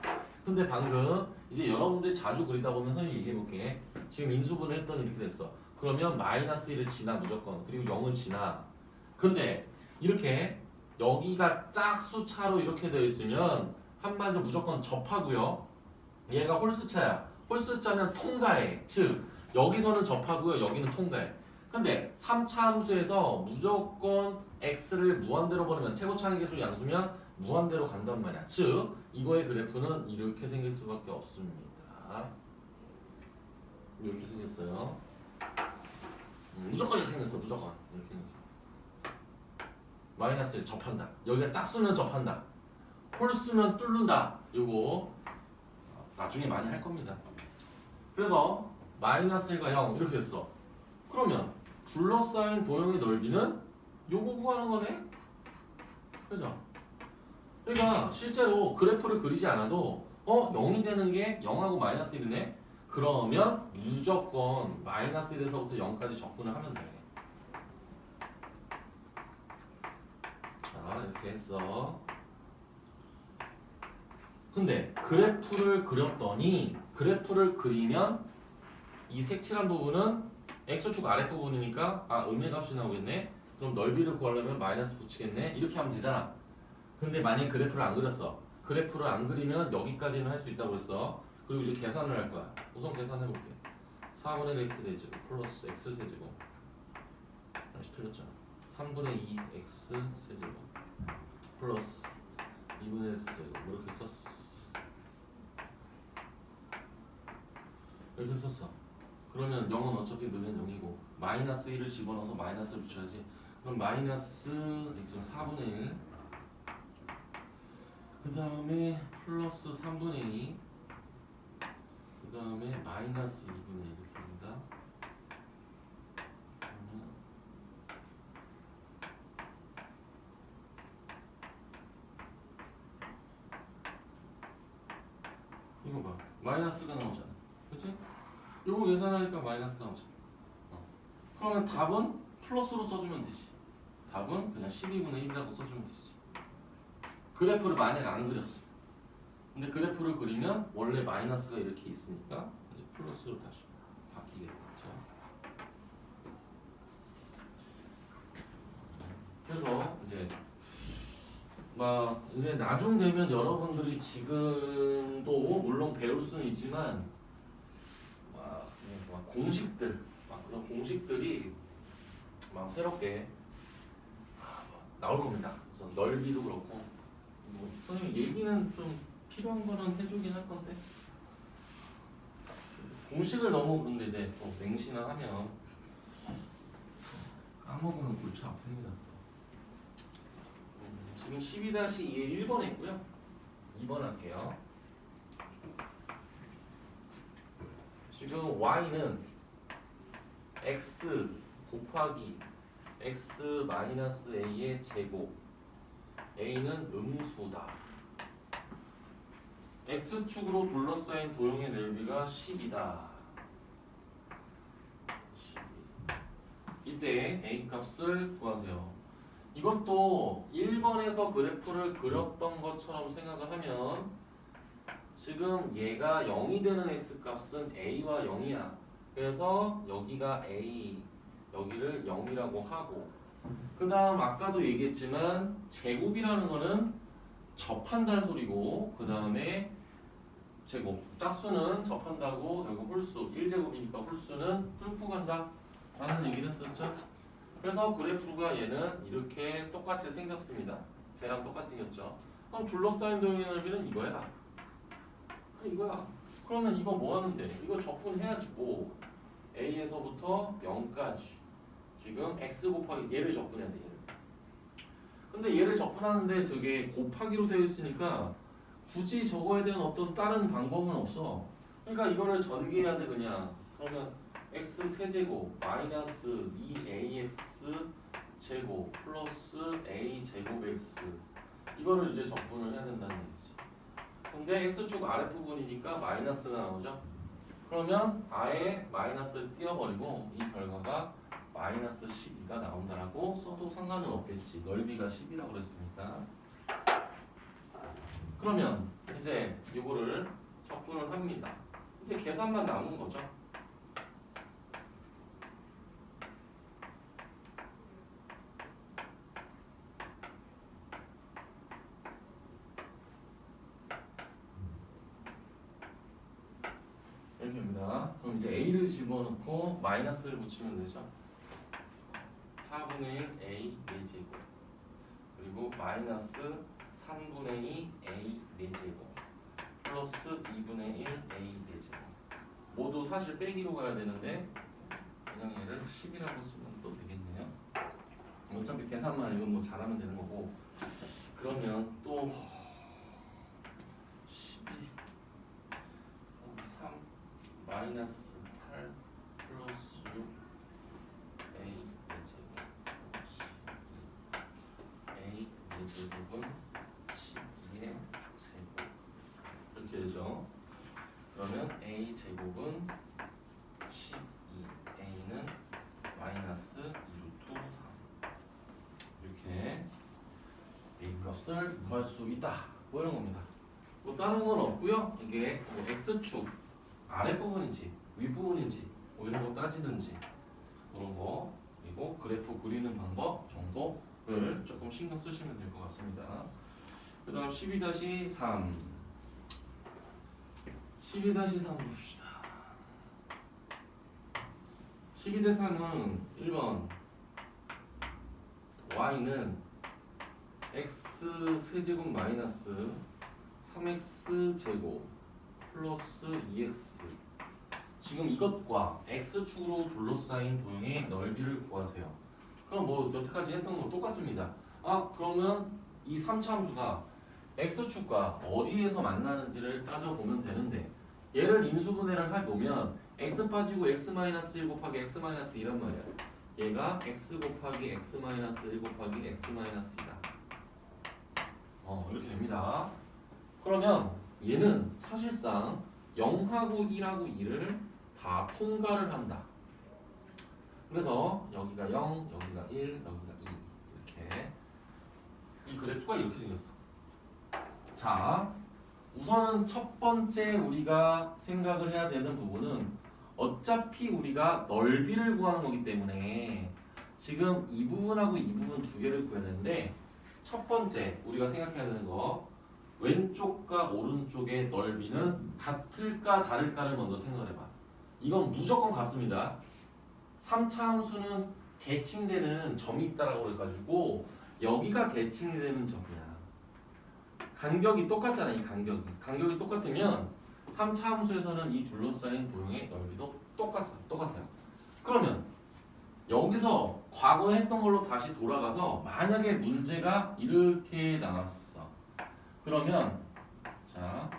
A: 근데 방금 이제 여러분들 자주 그리다 보면 선생님이 얘기해볼게. 지금 인수분해 했더니 이렇게 됐어. 그러면 마이너스 1을 지나 무조건. 그리고 0을 지나. 근데 이렇게 여기가 짝수차로 이렇게 되어 있으면 한마디로 무조건 접하고요. 얘가 홀수차야. 홀수차면 통과해. 즉 여기서는 접하고요. 여기는 통과해. 근데 3차 함수에서 무조건 x를 무한대로 버리면 최고차항의 계수를 양수면 무한대로 간단 말이야. 즉 이거의 그래프는 이렇게 생길 수밖에 없습니다. 이렇게 생겼어요. 무조건 이렇게 생겼어. 무조건 이렇게 생겼어. 마이너스를 접한다. 여기가 짝수면 접한다. 홀수면 뚫는다. 요거 나중에 많이 할 겁니다. 그래서 마이너스 1과 0 이렇게 됐어. 그러면 둘러싸인 도형의 넓이는 요거 구하는 거네? 그죠? 그러니까 실제로 그래프를 그리지 않아도 0이 되는 게 0하고 마이너스 1이네? 그러면 무조건 마이너스 1에서부터 0까지 적분을 하면 돼. 자, 이렇게 했어. 근데 그래프를 그렸더니 그래프를 그리면 이 색칠한 부분은 x축 아랫부분이니까 음의 값이 나오겠네. 그럼 넓이를 구하려면 마이너스 붙이겠네. 이렇게 하면 되잖아. 근데 만약에 그래프를 안 그렸어. 그래프를 안 그리면 여기까지는 할 수 있다고 그랬어. 그리고 이제 계산을 할 거야. 우선 계산해볼게. 4분의 1 x 제곱 플러스 x 세제곱. 다시 틀렸죠. 3분의 2 x 세제곱 플러스 2분의 x 제곱 이렇게 썼어. 이렇게 썼어. 그러면 0은 어차피 넣으면 0이고 마이너스 1을 집어넣어서 마이너스를 붙여야지. 그럼 마이너스 4분의 1 그 다음에 플러스 3분의 2 그 다음에 마이너스 2분의 1 이렇게 됩니다. 그러면 이거 봐. 마이너스가 나오잖아. 그치? 요거 계산하니까 마이너스 나오잖아. 그러면 답은 플러스로 써주면 되지. 답은 그냥 12분의 1이라고 써주면 되지. 그래프를 만약에 안 그렸어. 근데 그래프를 그리면 원래 마이너스가 이렇게 있으니까 이제 플러스로 다시 바뀌게 되겠죠. 그래서 이제 나중 되면 여러분들이 지금도 물론 배울 수는 있지만 그런 공식들이 새롭게 나올 겁니다. 우선 넓이도 그렇고 선생님 얘기는 좀 필요한 거는 해주긴 할 건데 공식을 너무 그런데 이제 또 맹신하면 까먹으면 골치 아픕니다. 지금 12-2에 1번 했고요. 2번 할게요. 지금 y는 x 곱하기 x 마이너스 a의 제곱 a는 음수다. x축으로 둘러싸인 도형의 넓이가 10이다. 12. 이때 a 값을 구하세요. 이것도 1번에서 그래프를 그렸던 것처럼 생각을 하면 지금 얘가 0이 되는 x값은 a와 0이야. 그래서 여기가 a, 여기를 0이라고 하고 그 다음 아까도 얘기했지만 제곱이라는 거는 접한다는 소리고 그 다음에 제곱, 짝수는 접한다고 여기 홀수, 1제곱이니까 홀수는 뚫고 간다 라는 얘기를 했었죠. 그래서 그래프가 얘는 이렇게 똑같이 생겼습니다. 쟤랑 똑같이 생겼죠. 그럼 둘러싸인 도형의 넓이는 이거야. 이거야. 그러면 이거 뭐 하면 돼? 이거 적분해야지 뭐. a에서부터 0까지 지금 x 곱하기 얘를 적분해야 돼. 얘를. 근데 얘를 적분하는데 저게 곱하기로 되어 있으니까 굳이 적어야 되는 어떤 다른 방법은 없어. 그러니까 이거를 전개해야 돼 그냥. 그러면 x 세제곱 마이너스 2ax 제곱 플러스 a 제곱 x 이거를 이제 적분을 해야 된다는 얘기지. 근데 x축 아랫부분이니까 마이너스가 나오죠. 그러면 아예 마이너스를 띄워버리고 이 결과가 마이너스 12가 나온다라고 써도 상관은 없겠지. 넓이가 10이라고 그랬으니까. 그러면 이제 이거를 적분을 합니다. 이제 계산만 남은 거죠. 이렇게 합니다. 그럼 이제 a를 집어넣고 마이너스를 붙이면 되죠. 4분의 1 a 4제곱 그리고 마이너스 3분의 2 a 4제곱 플러스 2분의 1 a 4제곱 모두 사실 빼기로 가야 되는데 그냥 얘를 10이라고 쓰면 또 되겠네요. 어차피 계산만 이건 뭐 잘하면 되는 거고 그러면 또 12 3 마이너스 8 플러스 6 a 4제곱 a 4제곱은 12의 제곱 이렇게 되죠. a 제곱은 12 a는 마이너스 2 루트 3 이렇게 a 값을 구할 수 있다 뭐 이런 겁니다. 뭐 다른 건 없고요. 이게 뭐 x축 아랫부분인지 윗부분인지 뭐 이런 거 따지든지 그런 거 그리고 그래프 그리는 방법 정도를 조금 신경 쓰시면 될 것 같습니다. 그 다음 12-3 12-3 봅시다. 12-3은 1번 y는 x 세제곱 마이너스 3x 제곱 플러스 2x 지금 이것과 x축으로 둘러싸인 도형의 넓이를 구하세요. 그럼 뭐 여태까지 했던 거 똑같습니다. 아 그러면 이 3차함수가 x축과 어디에서 만나는지를 따져보면 되는데 얘를 인수분해를 해보면 x 빠지고 x-1 곱하기 x-2란 말이야. 얘가 x 곱하기 x-1 곱하기 x-2다. 이렇게 됩니다. 그러면 얘는 사실상 0하고 1하고 2를 다 통과를 한다. 그래서 여기가 0, 여기가 1, 여기가 2 이렇게 이 그래프가 이렇게 생겼어. 자, 우선은 첫 번째 우리가 생각을 해야 되는 부분은 어차피 우리가 넓이를 구하는 거기 때문에 지금 이 부분하고 이 부분 두 개를 구해야 되는데 첫 번째 우리가 생각해야 되는 거 왼쪽과 오른쪽의 넓이는 같을까 다를까를 먼저 생각을 해봐. 이건 무조건 같습니다. 3차 함수는 대칭되는 점이 있다라고 해가지고 여기가 대칭이 되는 점이야. 간격이 똑같잖아. 이 간격이 똑같으면 3차 함수에서는 이 둘러싸인 도형의 넓이도 똑같아요. 그러면 여기서 과거에 했던 걸로 다시 돌아가서 만약에 문제가 이렇게 나왔어. 그러면 자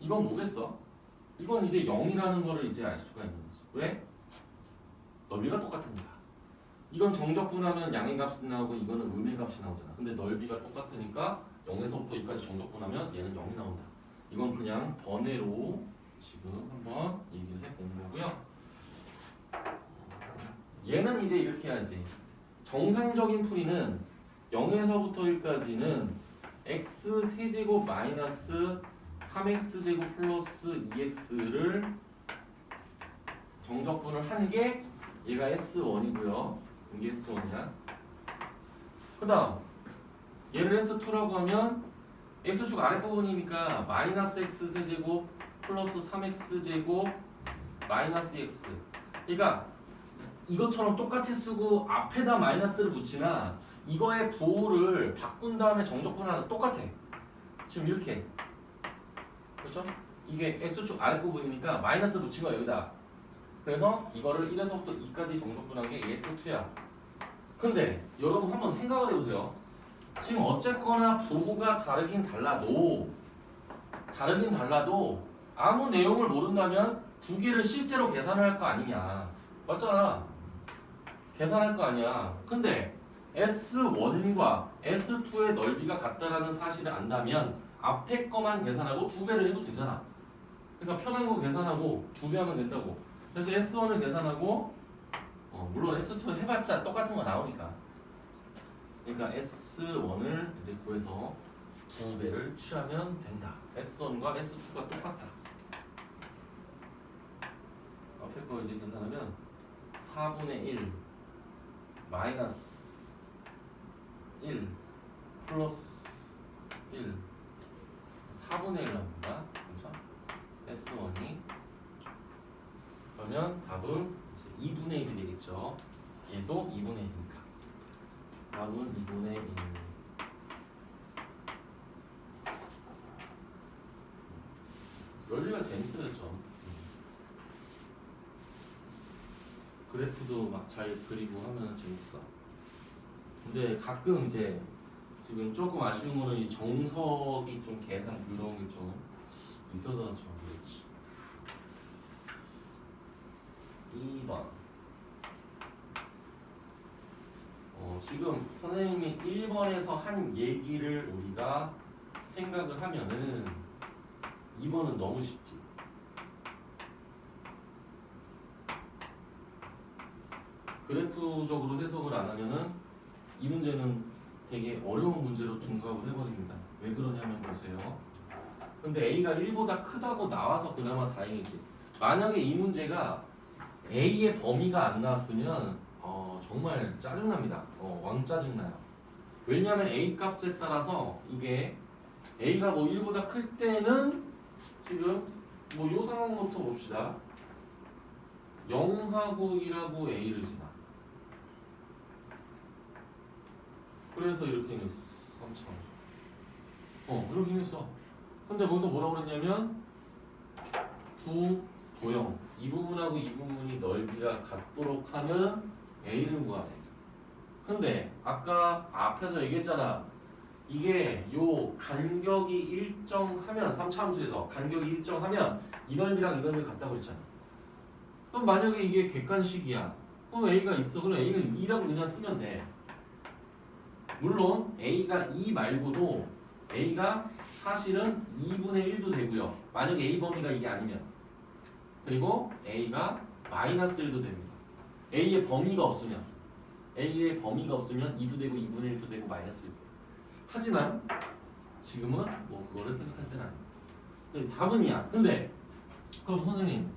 A: 이건 뭐겠어? 이건 이제 0이라는 거를 이제 알 수가 있는 거지. 왜? 넓이가 똑같으니까. 이건 정적분하면 양의 값이 나오고 이거는 음의 값이 나오잖아. 근데 넓이가 똑같으니까 0에서부터 여기까지 정적분하면 얘는 0이 나온다. 이건 그냥 번외로 지금 한번 얘기를 해본 거고요. 얘는 이제 이렇게 해야지. 정상적인 풀이는 0에서부터 1까지는 x 세제곱 마이너스 3x제곱 플러스 2x를 정적분을 한 게 얘가 S1이고요. 이게 S1이야. 그 다음 얘를 S2라고 하면 x축 아랫부분이니까 마이너스 x 세제곱 플러스 3x제곱 마이너스 x. 그러니까 이것처럼 똑같이 쓰고 앞에다 마이너스를 붙이나 이거의 부호를 바꾼 다음에 정적분하는 똑같아. 지금 이렇게. 그렇죠? 이게 x축 아랫부분이니까 마이너스 붙인 거야 여기다. 그래서 이거를 1에서부터 2까지 정적분한 게 x2야. 근데 여러분 한번 생각을 해보세요. 지금 어쨌거나 부호가 다르긴 달라도 아무 내용을 모른다면 두 개를 실제로 계산을 할 거 아니냐. 맞잖아. 계산할 거 아니야. 근데 S1과 S2의 넓이가 같다라는 사실을 안다면 앞에 거만 계산하고 두 배를 해도 되잖아. 그러니까 편한 거 계산하고 두 배 하면 된다고. 그래서 S1을 계산하고 물론 S2 해봤자 똑같은 거 나오니까. 그러니까 S1을 이제 구해서 두 배를 취하면 된다. S1과 S2가 똑같다. 앞에 거 이제 계산하면 4분의 1 마이너스 1 플러스 1 4분의 1을 합니다. 그렇죠? S1이 그러면 답은 이제 2분의 1이 되겠죠. 얘도 2분의 1이니까 답은 2분의 1. 논리가 재밌어졌죠. 그래프도 막 잘 그리고 하면 재밌어. 근데 가끔 이제 지금 조금 아쉬운 거는 이 정석이 좀 계산 이런 게 좀 있어서 좀 그렇지. 2번 지금 선생님이 1번에서 한 얘기를 우리가 생각을 하면은 2번은 너무 쉽지. 그래프적으로 해석을 안 하면은 이 문제는 되게 어려운 문제로 둔갑을 해버립니다. 왜 그러냐면 보세요. 근데 A가 1보다 크다고 나와서 그나마 다행이지. 만약에 이 문제가 A의 범위가 안 나왔으면 정말 짜증납니다. 왕 짜증나요. 왜냐하면 A 값에 따라서 이게 A가 뭐 1보다 클 때는 지금 뭐 요 상황부터 봅시다. 0하고 1하고 A를 지나. 그래서 이렇게 했어. 3차원수. 이렇게 했어. 근데 거기서 뭐라고 그랬냐면 두 도형 이 부분하고 이 부분이 넓이가 같도록 하는 A를 구하래. 근데 아까 앞에서 얘기했잖아. 이게 요 간격이 일정하면 3차 함수에서 간격이 일정하면 이 넓이랑 이 넓이가 같다고 그랬잖아. 그럼 만약에 이게 객관식이야. 그럼 A가 있어. 그럼 A가 2라고 그냥 쓰면 돼. 물론 A가 2 말고도 A가 사실은 2분의 1도 되고요. 만약에 A 범위가 이게 아니면. 그리고 A가 마이너스 1도 됩니다. A의 범위가 없으면 2도 되고 2분의 1도 되고 마이너스 1도 되고. 하지만 지금은 뭐 그거를 생각할 때는 아닙니다. 답은 이야. 근데 그럼 선생님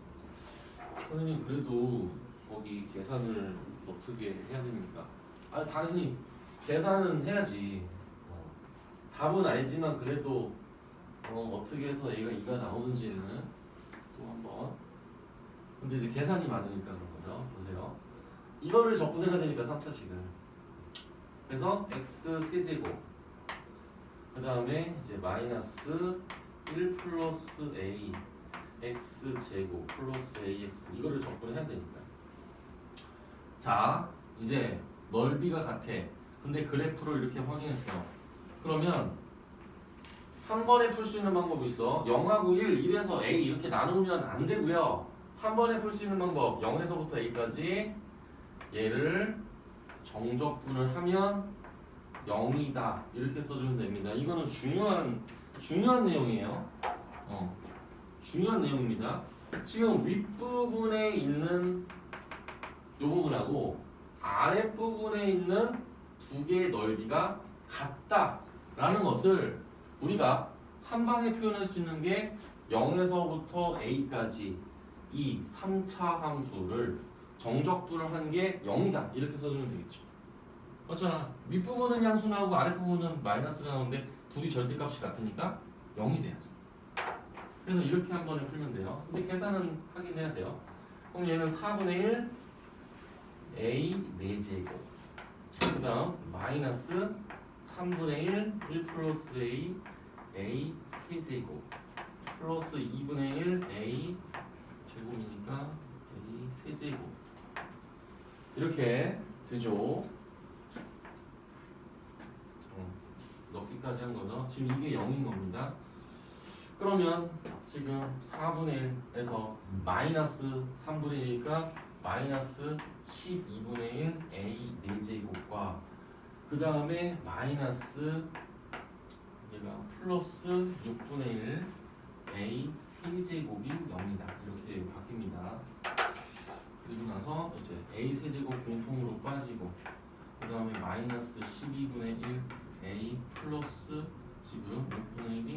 A: 그래도 거기 계산을 어떻게 해야 됩니까? 당연히 계산은 해야지. 답은 알지만 그래도 어떻게 해서 A가 2가 나오는지는 또 한번. 근데 이제 계산이 많으니까 그런 거죠. 보세요. 이거를 적분해야 되니까 3차식은. 그래서 x 세제곱. 그 다음에 이제 마이너스 1 플러스 a x 제곱 플러스 ax 이거를 적분해야 되니까. 자, 이제 넓이가 같아. 근데 그래프를 이렇게 확인했어. 그러면 한 번에 풀 수 있는 방법이 있어. 0하고 1, 1에서 a 이렇게 나누면 안 되고요. 한 번에 풀 수 있는 방법 0에서부터 a까지 얘를 정적분을 하면 0이다 이렇게 써주면 됩니다. 이거는 중요한 내용이에요. 중요한 내용입니다. 지금 윗부분에 있는 이 부분하고 아랫부분에 있는 두 개의 넓이가 같다라는 것을 우리가 한 방에 표현할 수 있는 게 0에서부터 a까지 이 3차 함수를 정적분을 한 게 0이다 이렇게 써주면 되겠죠. 맞잖아. 윗부분은 양수 나오고 아랫부분은 마이너스가 나오는데 둘이 절대값이 같으니까 0이 돼야지. 그래서 이렇게 한 번에 풀면 돼요. 이제 계산은 하긴 해야 돼요. 그럼 얘는 4분의 1 a 4제곱 그 다음 마이너스 3분의 1 플러스 a 3제곱 플러스 2분의 1 a 제곱이니까 a 세제곱 이렇게 되죠. 넣기까지 한 거죠. 지금 이게 0인 겁니다. 그러면 지금 4분의 1에서 마이너스 3분의 1이니까 마이너스 12분의 1 a 4제곱과 그 다음에 마이너스 얘가 플러스 6분의 1 a 세제곱이 0이다 이렇게 바뀝니다. 그리고 나서 이제 a 세제곱 공통으로 빠지고 그 다음에 마이너스 12분의 1 a 플러스 지금 6분의 1이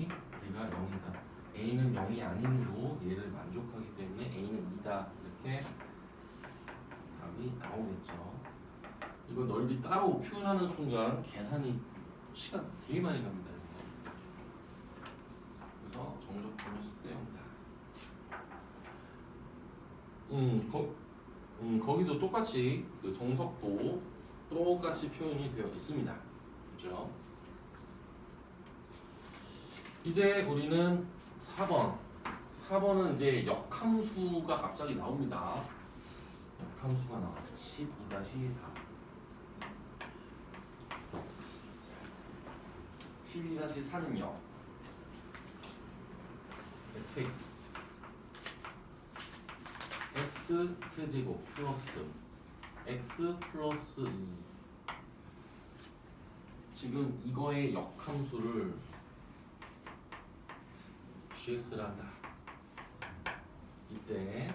A: 얘가 0이다. a는 0이 아닌으로 얘를 만족하기 때문에 a는 2다 이렇게 답이 나오겠죠. 이거 넓이 따로 표현하는 순간 계산이 시간 되게 많이 갑니다. 그래서 정적분을 쓸 때 0이다. 거기도 똑같이 그 정석도 똑같이 표현이 되어 있습니다. 그렇죠? 이제 우리는 4번은 이제 역함수가 갑자기 나옵니다. 역함수가 나와요. 12-4 12-4는요 fx x 세제곱 플러스 x 플러스 2 지금 이거의 역함수를 gx를 한다. 이때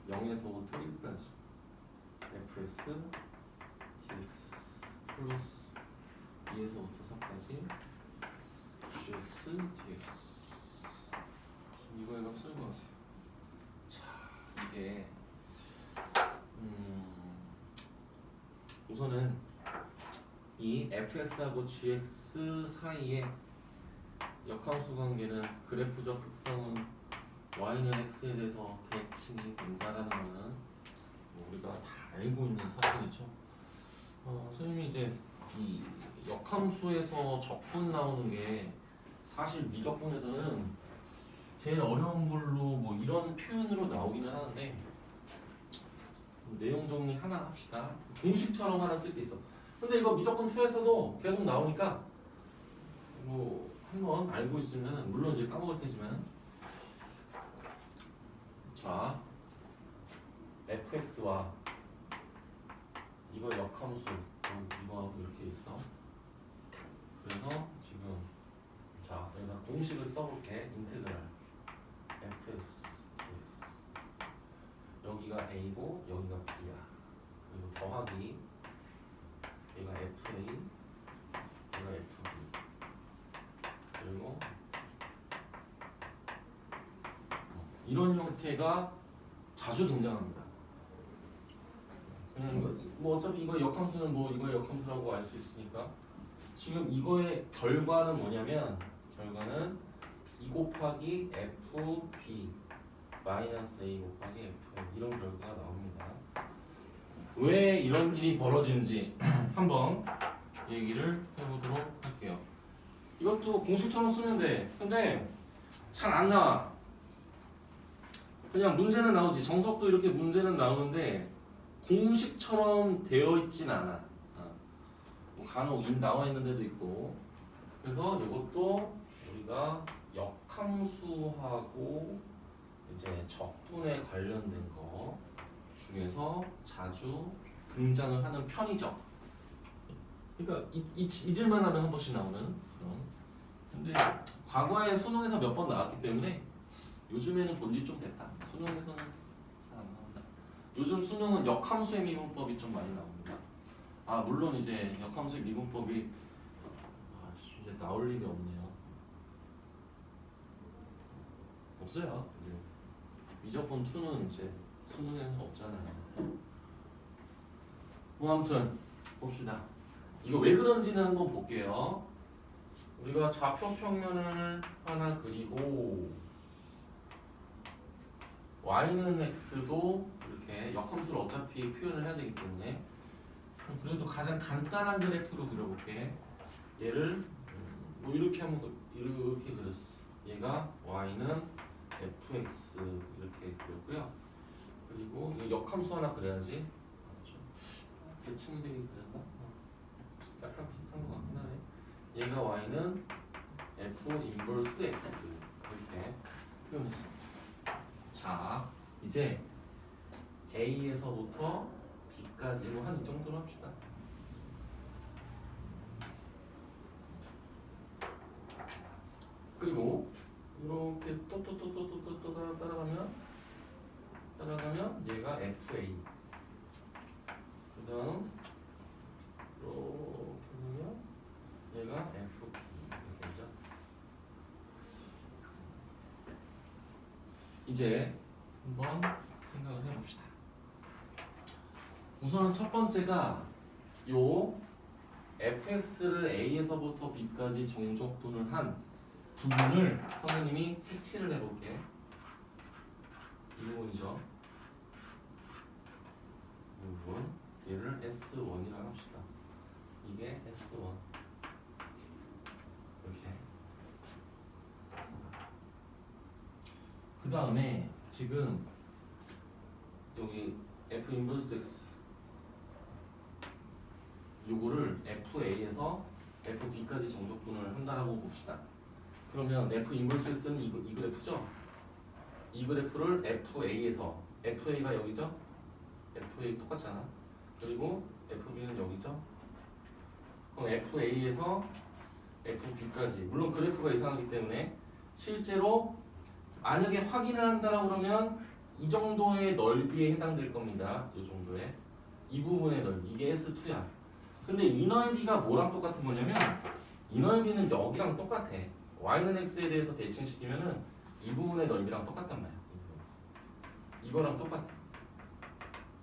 A: 0에서부터 1까지 fx dx 플러스 2에서부터 4까지 gx dx. 이거에 값 쓸 거지. 자, 이게 우선은 이 fs하고 gx 사이에 역함수 관계는 그래프적 특성은 y는 x에 대해서 대칭이 된다라는 거는 우리가 다 알고 있는 사실이죠. 선생님이 이제 이 역함수에서 적분 나오는 게 사실 미적분에서는 제일 어려운 걸로 뭐 이런 표현으로 나오기는 하는데 내용 정리 하나 합시다. 공식처럼 하나 쓸 때 있어. 근데 이거 미적분 2에서도 계속 나오니까 뭐 한번 알고 있으면 물론 이제 까먹을 테지만 자 fx와 이거 역함수 이거하고 이렇게 있어. 그래서 지금 자 여기다 공식을 써볼게. 인테그랄 fx dx 여기가 a고 여기가 b야. 그리고 더하기 얘가 fa 얘가 fb 그리고 이런 형태가 자주 등장합니다. 그냥 이거 뭐 어차피 이거 역함수는 뭐 이거 역함수라고 알 수 있으니까 지금 이거의 결과는 뭐냐면 결과는 b 곱하기 fb 마이너스 a 곱하기 fm 이런 결과가 나옵니다. 왜 이런 일이 벌어지는지 한번 얘기를 해보도록 할게요. 이것도 공식처럼 쓰면 돼. 근데 잘 안 나와. 그냥 문제는 나오지. 정석도 이렇게 문제는 나오는데 공식처럼 되어 있진 않아. 간혹 나와 있는 데도 있고. 그래서 이것도 우리가 역함수하고 이제 적분에 관련된 거 중에서 자주 등장을 하는 편이죠. 그러니까 잊을만 하면 한 번씩 나오는 그런. 근데 과거에 수능에서 몇 번 나왔기 때문에 요즘에는 본 지 좀 됐다. 수능에서는 잘 안 나온다. 요즘 수능은 역함수의 미분법이 좀 많이 나옵니다. 아 물론 이제 역함수의 미분법이 이제 나올 일이 없네요. 없어요. 미적분 2는 이제 수능에는 없잖아요. 뭐 아무튼 봅시다. 이거 왜 그런지는 한번 볼게요. 우리가 좌표 평면을 하나 그리고 y는 x도 이렇게 역함수를 어차피 표현을 해야 되기 때문에 그래도 가장 간단한 그래프로 그려볼게. 얘를 뭐 이렇게 하면 이렇게 그렸어. 얘가 y는 fx 이렇게 그렸고요. 그리고 이 역함수 하나 그려야지. 대칭이 되게 그렸나? 약간 비슷한 것 같긴 하네. 얘가 y는 f 인버스 x 이렇게 표현했습니다. 자 이제 A에서부터 B까지로 한 이 정도로 합시다. 그리고 이렇게 또 따라가면 얘가 FA 그다음 이렇게 보면 얘가 FB 이렇게 되죠. 이제 한번 생각을 해봅시다. 우선은 첫 번째가 요 fx를 a에서부터 b까지 종족분을 한 부분을 선생님이 색칠을 해볼게. 이 부분이죠. 이 부분 얘를 S1이라고 합시다. 이게 S1 이렇게. 그 다음에 지금 여기 F 인버스 X 요거를 FA에서 FB까지 정적분을 한다라고 봅시다. 그러면 F 인버스 X는 이 그래프죠? 이 그래프를 FA에서 FA가 여기죠? FA 똑같잖아. 그리고 FB는 여기죠? 그럼 FA에서 FB까지. 물론 그래프가 이상하기 때문에 실제로 만약에 확인을 한다라고 그러면 이 정도의 넓이에 해당될 겁니다. 이 정도의 이 부분의 넓이 이게 S2야. 근데 이 넓이가 뭐랑 똑같은 거냐면 이 넓이는 여기랑 똑같아. Y는 X에 대해서 대칭시키면은 이 부분의 넓이랑 똑같단 말이야. 이거랑 똑같아.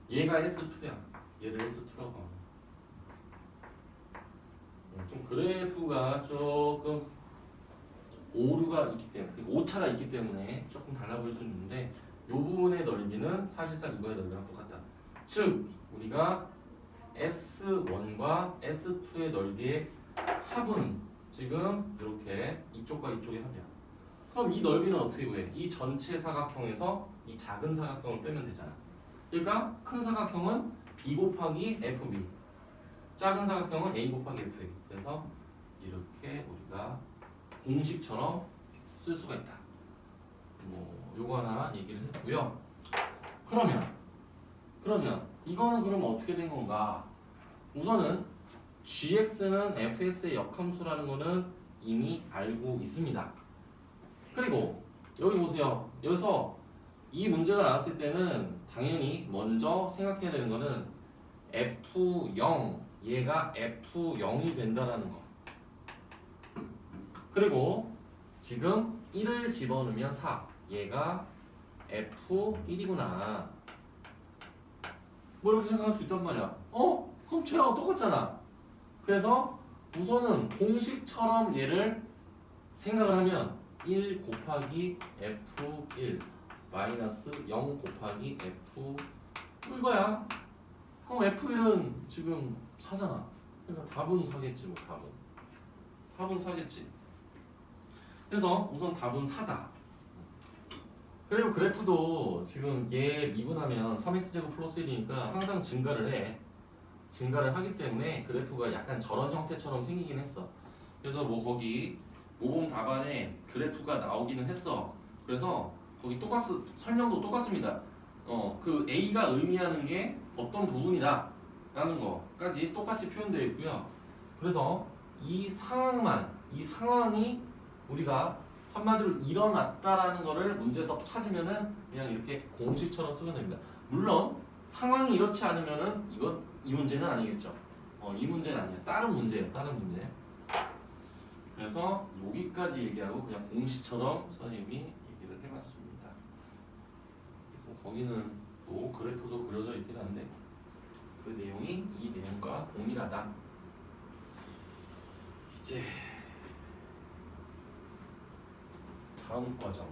A: 얘가 S2야. 얘를 S2라고 하면. 좀 그래프가 조금 오류가 있기 때문에, 오차가 있기 때문에 조금 달라 보일 수 있는데 이 부분의 넓이는 사실상 이거의 넓이랑 똑같다. 즉 우리가 S1과 S2의 넓이의 합은 지금 이렇게 이쪽과 이쪽의 합이야. 그럼 이 넓이는 어떻게 구해? 이 전체 사각형에서 이 작은 사각형을 빼면 되잖아. 그러니까 큰 사각형은 B 곱하기 FB, 작은 사각형은 A 곱하기 FA. 그래서 이렇게 우리가 공식처럼 쓸 수가 있다. 뭐 요거 하나 얘기를 했고요. 그러면 이거는 그럼 어떻게 된 건가? 우선은 gx는 fx의 역함수라는 거는 이미 알고 있습니다. 그리고 여기 보세요. 여기서 이 문제가 나왔을 때는 당연히 먼저 생각해야 되는 거는 f0 얘가 f0이 된다라는 거. 그리고 지금 1을 집어넣으면 4 얘가 f1이구나. 뭐 이렇게 생각할 수 있단 말이야. 그럼 쟤랑 똑같잖아. 그래서 우선은 공식처럼 얘를 생각을 하면 1 곱하기 f1 마이너스 0 곱하기 f 이거야. 그럼 f1은 지금 4잖아. 그러니까 답은 4겠지. 뭐 답은 4겠지. 그래서 우선 답은 4다. 그리고 그래프도 지금 얘 미분하면 3x제곱 플러스 1이니까 항상 증가를 하기 때문에 그래프가 약간 저런 형태처럼 생기긴 했어. 그래서 뭐 거기 모범 답안에 그래프가 나오기는 했어. 그래서 거기 설명도 똑같습니다. 그 A가 의미하는 게 어떤 부분이다 라는 거까지 똑같이 표현되어 있고요. 그래서 이 상황이 우리가 한마디로 일어났다라는 거를 문제에서 찾으면은 그냥 이렇게 공식처럼 쓰면 됩니다. 물론 상황이 이렇지 않으면은 이 문제는 아니겠죠. 이 문제는 아니야. 다른 문제예요. 다른 문제. 그래서 여기까지 얘기하고 그냥 공식처럼 선생님이 얘기를 해봤습니다. 그래서 거기는 또 그래프도 그려져 있긴 한데 그 내용이 이 내용과 동일하다. 이제 다음 과정.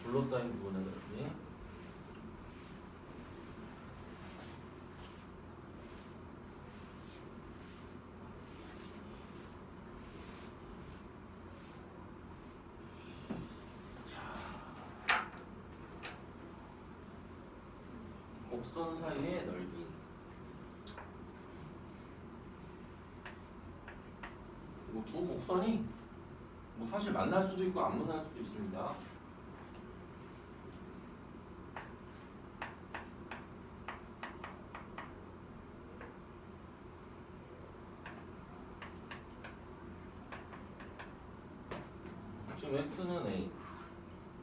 A: 둘러싸인 부분의 넓이. 곡선 사이의 넓이. 뭐 두 곡선이 뭐 사실 만날 수도 있고 안 만날 수도 있습니다. 지금 x는 a,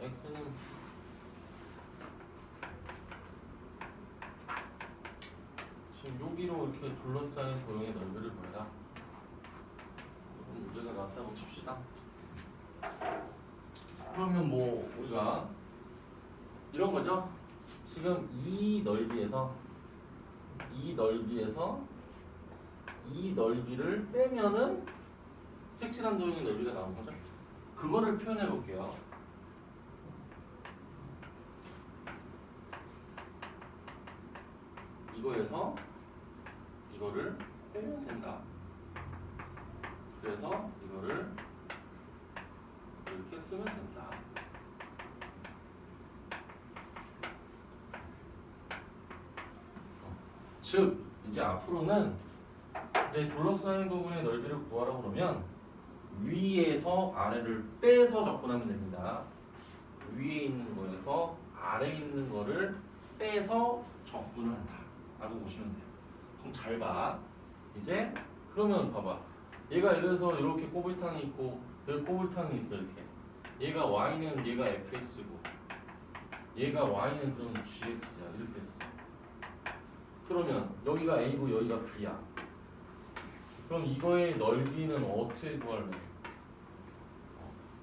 A: x는 b. 지금 여기로 이렇게 둘러싸인 도형의 넓이를 구해라. 문제가 나왔다고 칩시다. 그러면 뭐 우리가 이런 거죠. 지금 이 넓이에서 이 넓이를 빼면은 색칠한 도형의 넓이가 나온 거죠. 그거를 표현해 볼게요. 이거에서 이거를 빼면 된다. 그래서 이거를 이렇게 쓰면 된다. 즉 이제 앞으로는 이제 둘러싸인 부분의 넓이를 구하라고 그러면 위에서 아래를 빼서 접근하면 됩니다. 위에 있는 거에서 아래에 있는 거를 빼서 적분을 한다라고 보시면 돼요. 그럼 잘 봐. 이제 그러면 봐봐. 얘가 예를 들어서 이렇게 꼬불탕이 있고 여기 꼬불탕이 있어 이렇게. 얘가 y는 얘가 fx고 얘가 y는 그러면 gx야 이렇게 했어. 그러면 여기가 a고 여기가 b야. 그럼 이거의 넓이는 어떻게 구할래?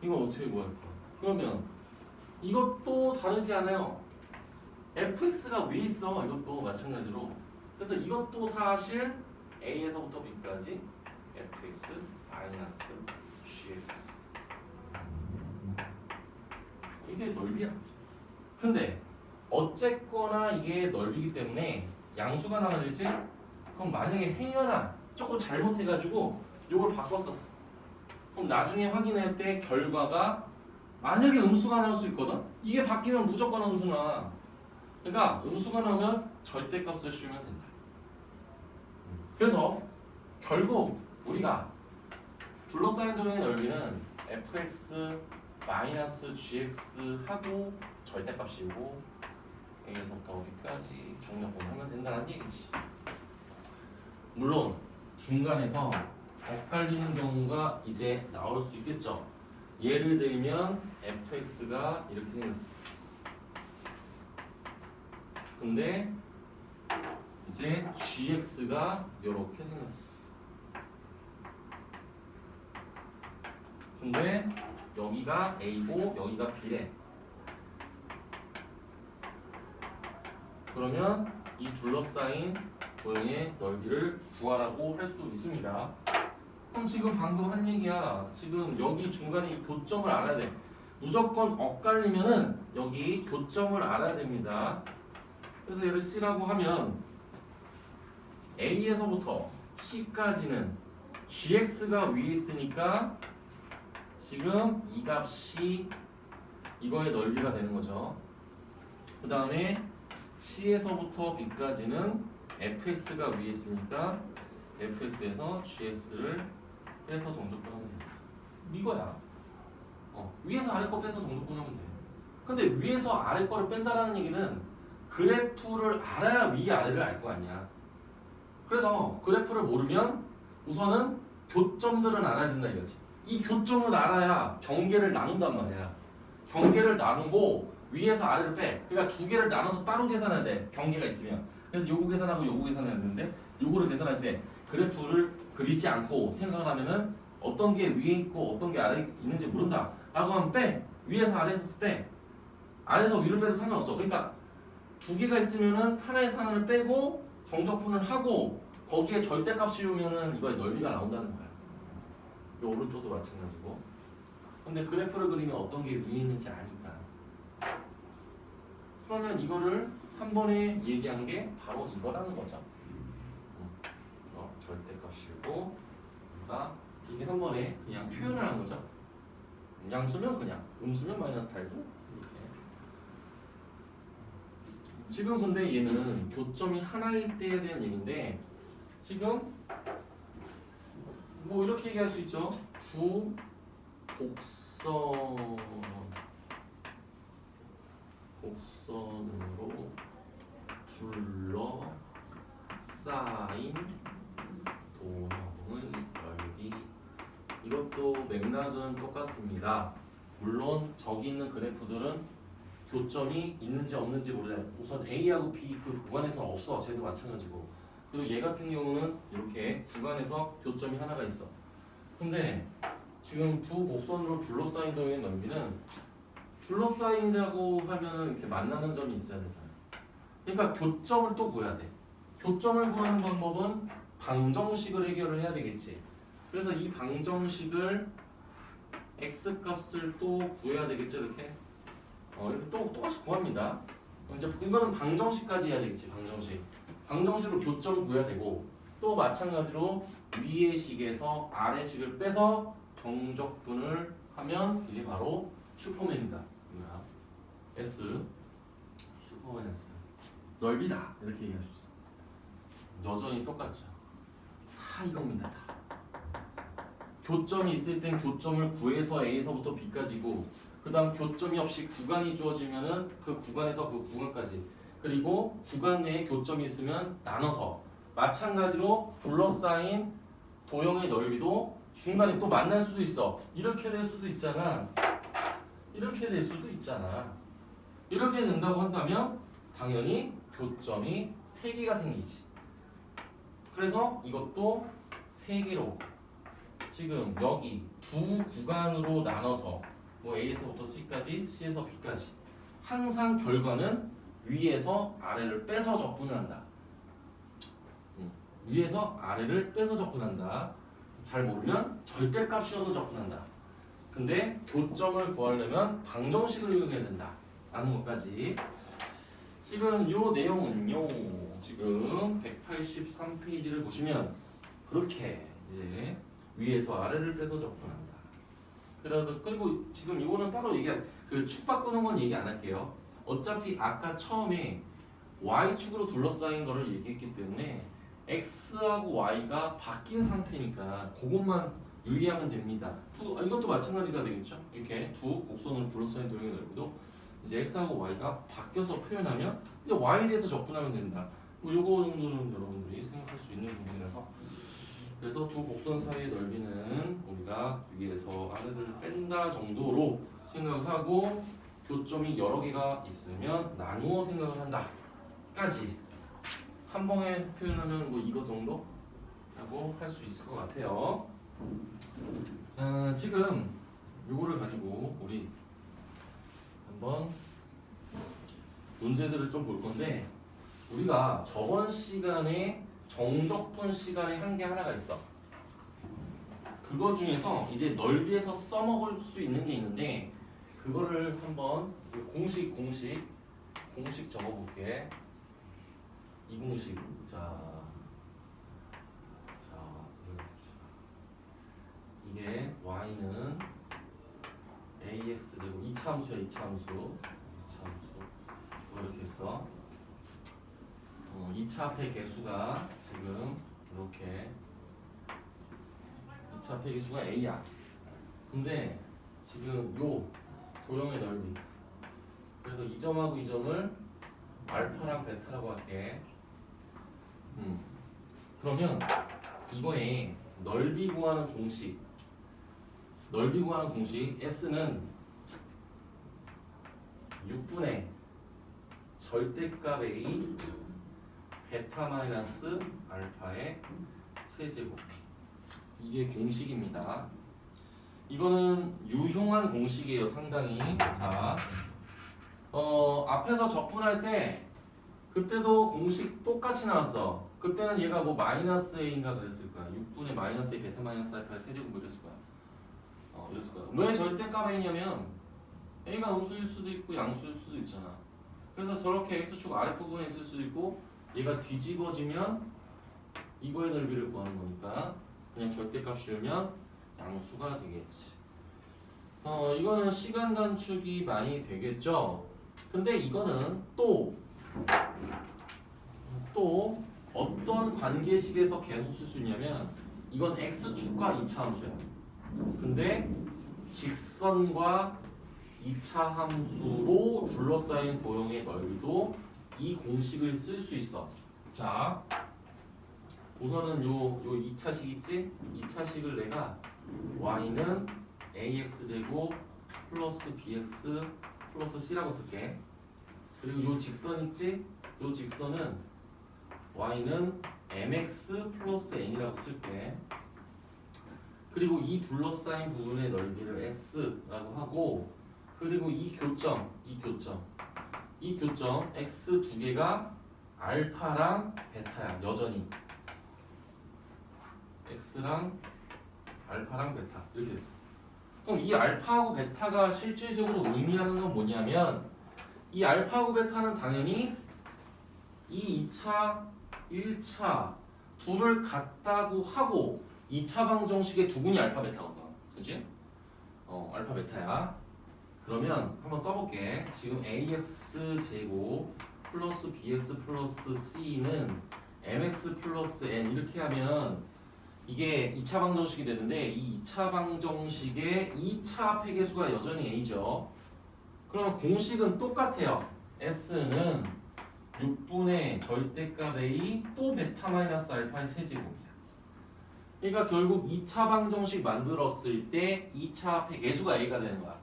A: 이거 어떻게 구할 거야? 그러면 이것도 다르지 않아요. fx가 위에 있어. 이것도 마찬가지로. 그래서 이것도 사실 a에서부터 b까지 fx 마이너스 gx 이게 넓이야. 근데 어쨌거나 이게 넓이기 때문에 양수가 나와야 되지? 그럼 만약에 행여나 조금 잘못해가지고 이걸 바꿨었어. 그럼 나중에 확인할 때 결과가 만약에 음수가 나올 수 있거든? 이게 바뀌면 무조건 음수 나와. 그러니까 음수가 나오면 절대값을 씌우면 된다. 그래서 결국 우리가 둘러싸인 도형의 넓이는 fx 마이너스 gx 하고 절대값 씌우고 a에서부터 b까지 정렬권 하면 된다는 얘기지. 물론 중간에서 엇갈리는 경우가 이제 나올 수 있겠죠. 예를 들면 fx가 이렇게 생겼어. 근데 이제 gx가 이렇게 생겼어. 근데 여기가 a고 여기가 b래. 그러면 이 둘러싸인 도형의 넓이를 구하라고 할 수 있습니다. 그럼 지금 방금 한 얘기야. 지금 여기 중간에 이 교점을 알아야 돼. 무조건 엇갈리면은 여기 교점을 알아야 됩니다. 그래서 얘를 C라고 하면 A에서부터 C까지는 GX가 위에 있으니까 지금 이 값이 이거의 넓이가 되는 거죠. 그 다음에 C에서부터 B까지는 fx가 위에 있으니까 fx에서 gx를 빼서 정적분하면 된다. 이거야. 위에서 아래 거 빼서 정적분하면 돼. 근데 위에서 아래 거를 뺀다라는 얘기는 그래프를 알아야 위 아래를 알 거 아니야. 그래서 그래프를 모르면 우선은 교점들은 알아야 된다 이거지. 이 교점을 알아야 경계를 나눈단 말이야. 경계를 나누고 위에서 아래를 빼. 그러니까 두 개를 나눠서 따로 계산해야 돼. 경계가 있으면. 그래서 요거 계산하고 요거 계산해야 되는데 요거를 계산할 때 그래프를 그리지 않고 생각을 하면은 어떤 게 위에 있고 어떤 게 아래에 있는지 모른다 라고 하면 빼. 위에서 아래에서 빼. 아래에서 위를 빼도 상관없어. 그러니까 두 개가 있으면은 하나에서 하나를 빼고 정적분을 하고 거기에 절대값 씌우면은 이거의 넓이가 나온다는 거야. 이 오른쪽도 마찬가지고. 근데 그래프를 그리면 어떤 게 위에 있는지 아니까. 그러면 이거를 한 번에 얘기한 게 바로 이거라는 거죠. 절대값 씌우고 그러니까 이게 한 번에 그냥 표현을 한 거죠. 양수면 그냥 음수면 마이너스 달고 이렇게. 지금 근데 얘는 교점이 하나일 때에 대한 얘기인데 지금 뭐 이렇게 얘기할 수 있죠. 두 곡선으로 둘러싸인 도형의 넓이. 이것도 맥락은 똑같습니다. 물론 저기 있는 그래프들은 교점이 있는지 없는지 모르잖아요. 우선 A하고 B 그 구간에서 없어. 쟤도 마찬가지고. 그리고 얘 같은 경우는 이렇게 구간에서 교점이 하나가 있어. 근데 지금 두 곡선으로 둘러싸인 도형의 넓이는 둘러싸인이라고 하면은 이렇게 만나는 점이 있어야 되잖아요. 그러니까 교점을 또 구해야 돼. 교점을 구하는 방법은 방정식을 해결을 해야 되겠지. 그래서 이 방정식을 x 값을 또 구해야 되겠죠, 이렇게. 이렇게 똑같이 구합니다. 이제 이거는 방정식까지 해야 되겠지, 방정식. 방정식으로 교점 구해야 되고 또 마찬가지로 위의 식에서 아래 식을 빼서 정적분을 하면 이게 바로 슈퍼맨이다. S 슈퍼맨 S 넓이다 이렇게 얘기할 수 있어. 여전히 똑같죠. 다 이겁니다. 다. 교점이 있을 땐 교점을 구해서 A에서부터 B까지고 그 다음 교점이 없이 구간이 주어지면은 그 구간에서 그 구간까지 그리고 구간 내에 교점이 있으면 나눠서 마찬가지로 둘러싸인 도형의 넓이도 중간에 또 만날 수도 있어. 이렇게 될 수도 있잖아. 이렇게 될 수도 있잖아. 이렇게 된다고 한다면 당연히 교점이 3개가 생기지. 그래서 이것도 3개로 지금 여기 두 구간으로 나눠서 뭐 A에서부터 C까지, C에서 B까지 항상 결과는 위에서 아래를 빼서 적분한다. 위에서 아래를 빼서 적분한다. 잘 모르면 절대값 씌워서 적분한다. 근데 교점을 구하려면 방정식을 이용해야 된다 라는 것까지. 지금 요 내용은요, 지금 183페이지를 보시면 그렇게 이제 위에서 아래를 빼서 적분한다. 그리고 지금 이거는 따로 그 축 바꾸는 건 얘기 안 할게요. 어차피 아까 처음에 y축으로 둘러싸인 거를 얘기했기 때문에 x하고 y가 바뀐 상태니까 그것만 유의하면 됩니다. 이것도 마찬가지가 되겠죠. 이렇게 두 곡선으로 둘러싸인 도형의 넓이도 이제 x하고 y가 바뀌어서 표현하면 이제 y에 대해서 적분하면 된다. 뭐 요거 정도는 여러분들이 생각할 수 있는 부분이라서. 그래서 두 곡선 사이의 넓이는 우리가 위에서 아래를 뺀다 정도로 생각을 하고, 교점이 여러 개가 있으면 나누어 생각을 한다 까지 한 번에 표현하면 뭐 이거 정도? 라고 할 수 있을 것 같아요. 지금 요거를 가지고 우리 한번 문제들을 좀 볼 건데, 우리가 저번 시간에 정적분 시간에 한 게 하나가 있어. 그거 중에서 이제 넓이에서 써먹을 수 있는 게 있는데, 그거를 한번 공식 적어볼게. 이 공식. 이게 y는 ax 제곱 2차 함수야. 2차 함수 이렇게 했어. 2차 앞에 개수가 지금 이렇게 2차 앞에 개수가 a야. 근데 지금 요 도형의 넓이, 그래서 이 점하고 이 점을 알파랑 베타라고 할게. 그러면 이거에 넓이 구하는 공식 S는 6분의 절대값 A 베타 마이너스 알파의 세제곱, 이게 공식입니다. 이거는 유용한 공식이에요, 상당히. 자, 앞에서 적분할 때 그때도 공식 똑같이 나왔어. 그때는 얘가 뭐 마이너스 A인가 그랬을 거야. 6분의 마이너스 A 베타 마이너스 알파의 세제곱 뭐 이랬을 거야. 이랬을 거야. 왜 절대값 A냐면 A가 음수일 수도 있고 양수일 수도 있잖아. 그래서 저렇게 X축 아랫부분에 있을 수도 있고, 얘가 뒤집어지면 이거의 넓이를 구하는 거니까 그냥 절대값 씌우면 양수가 되겠지. 이거는 시간 단축이 많이 되겠죠. 근데 이거는 또 어떤 관계식에서 계속 쓸 수 있냐면, 이건 x축과 2차 함수야. 근데 직선과 2차 함수로 둘러싸인 도형의 넓이도 이 공식을 쓸 수 있어. 자, 우선은 요 2차식 있지? 2차식을 내가 y는 ax 제곱 플러스 bx 플러스 c라고 쓸게. 그리고 요 직선 있지? 요 직선은 y는 mx 플러스 n이라고 쓸게. 그리고 이 둘러싸인 부분의 넓이를 s라고 하고, 그리고 이 교점 x 두 개가 알파랑 베타야. 여전히 x랑 알파랑 베타 이렇게 했어. 그럼 이 알파하고 베타가 실질적으로 의미하는 건 뭐냐면, 이 알파하고 베타는 당연히 이 2차, 1차 둘을 같다고 하고 2차 방정식의 두분이 알파 베타거든. 그치? 알파 베타야. 그러면 한번 써볼게. 지금 ax 제곱 플러스 bx 플러스 c는 mx 플러스 n 이렇게 하면 이게 2차 방정식이 되는데, 이 2차 방정식의 2차 합의 개수가 여전히 a죠. 그러면 공식은 똑같아요. s는 6분의 절대값 A 또 베타 마이너스 알파의 세제곱이야. 그러니까 결국 2차 방정식 만들었을 때 2차 앞에 개수가 A가 되는 거야.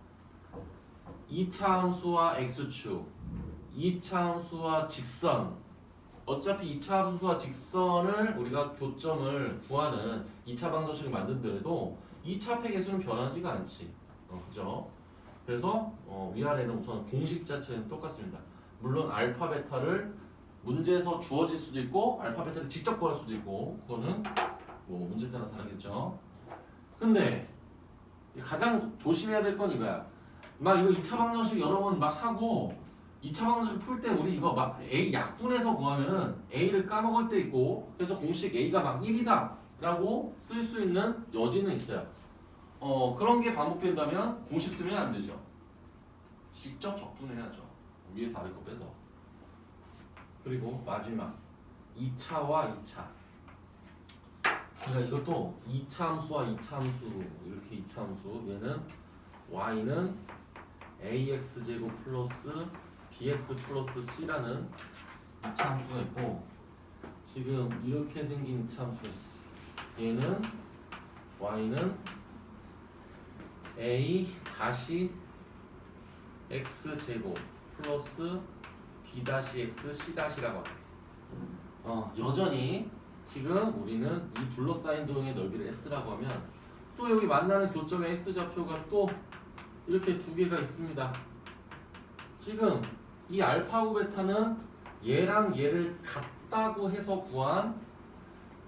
A: 2차 함수와 x축, 2차 함수와 직선. 어차피 2차 함수와 직선을 우리가 교점을 구하는 2차 방정식을 만든더라도 2차 앞에 개수는 변하지가 않지. 그죠? 그래서 위아래는 우선 공식 자체는 똑같습니다. 물론 알파 베타를 문제에서 주어질 수도 있고 알파 베타를 직접 구할 수도 있고 그거는 뭐 문제에 따라 다르겠죠. 근데 가장 조심해야 될 건 이거야. 막 이거 2차 방정식 여러 번 막 하고 2차 방정식 풀 때 우리 이거 막 A 약분해서 구하면은 A를 까먹을 때 있고 그래서 공식 A가 막 1이다 라고 쓸 수 있는 여지는 있어요. 그런 게 반복된다면 공식 쓰면 안 되죠. 직접 적분해야죠. 위에서 아래 거 빼서. 그리고 마지막 2차와 2차. 그러니까 이것도 2차 함수와 2차 함수 이렇게 2차 함수. 얘는 y는 ax 제곱 플러스 bx 플러스 c라는 2차 함수가 있고 지금 이렇게 생긴 2차 함수가 있어. 얘는 y는 a 다시 x 제곱 플러스 b 다시 x c 다시라고 할게. 여전히 지금 우리는 이 둘러싸인 도형의 넓이를 s라고 하면 또 여기 만나는 교점의 x 좌표가 또 이렇게 두 개가 있습니다. 지금 이 알파고 베타는 얘랑 얘를 같다고 해서 구한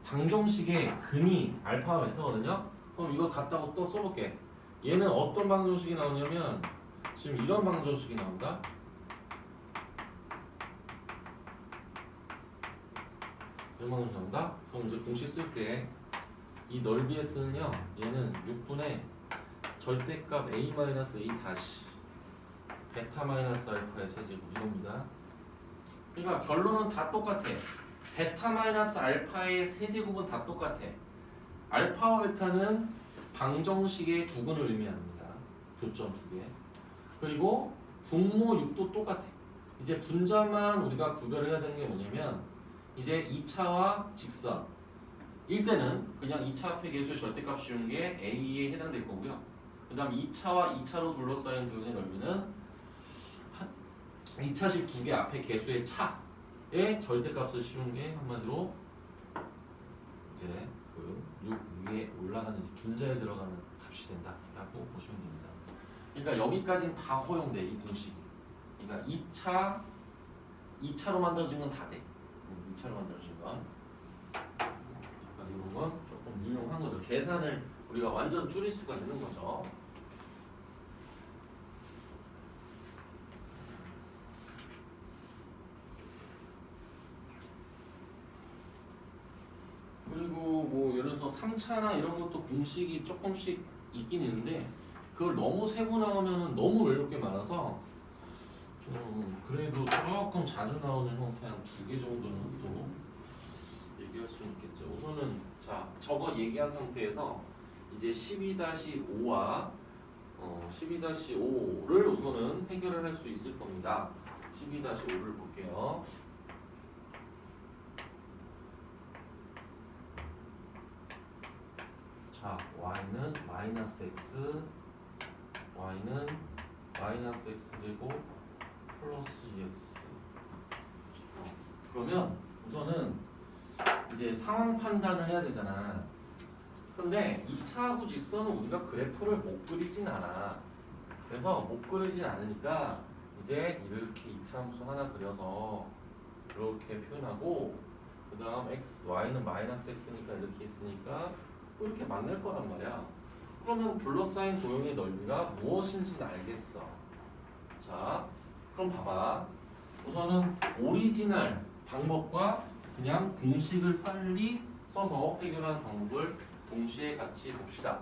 A: 방정식의 근이 알파와 베타거든요. 그럼 이거 같다고 또 써볼게. 얘는 어떤 방정식이 나오냐면 지금 이런 방정식이 나온다. 이런 방정식이 나온다. 그럼 이제 공식 쓸게. 이 넓이의 S는요. 얘는 6분의 절대값 A-A 다시 베타 마이너스 알파의 세제곱 이겁니다. 그러니까 결론은 다 똑같아. 베타 마이너스 알파의 세제곱은 다 똑같아. 알파와 베타는 방정식의 두근을 의미합니다. 교점 두 개. 그리고 분모 6도 똑같아. 이제 분자만 우리가 구별을 해야 되는 게 뭐냐면 이제 2차와 직선. 1대는 그냥 2차 앞에 개수의 절대값 씌운 게 A에 해당될 거고요. 그 다음 2차와 2차로 둘러싸인 도형의 넓이는 2차식 두 개 앞에 개수의 차에 절대값을 씌운 게 한마디로 이제 그 6 위에 올라가는 분자에 들어가는 값이 된다라고 보시면 됩니다. 그러니까 여기까지는 다 허용돼 이 공식이. 그러니까 2차로 만들어진 건 다 돼. 2차로 만들어진 건. 이런 건 조금 유용한 거죠. 계산을 우리가 완전 줄일 수가 있는 거죠. 그리고 뭐 예를 들어서 3차나 이런 것도 공식이 조금씩 있긴 있는데 그걸 너무 세고 나오면은 너무 외울 게 많아서 좀 그래도 조금 자주 나오는 형태 한 2개 정도는 또 얘기할 수 있겠죠. 우선은 자 저거 얘기한 상태에서 이제 12-5와 12-5를 우선은 해결을 할 수 있을 겁니다. 12-5를 볼게요. 자, y는 마이너스 x, y는 마이너스 x 제곱 플러스 2x. 그러면 우선은 이제 상황 판단을 해야 되잖아. 근데 2차하고 직선은 우리가 그래프를 못 그리진 않아. 그래서 못 그리진 않으니까 이제 이렇게 2차 함수 하나 그려서 이렇게 표현하고 그 다음 x, y는 마이너스 x니까 이렇게 있으니까 이렇게 만날 거란 말이야. 그러면 둘러싸인 도형의 넓이가 무엇인지는 알겠어. 자, 그럼 봐봐. 우선은 오리지널 방법과 그냥 공식을 빨리 써서 해결하는 방법을 동시에 같이 봅시다.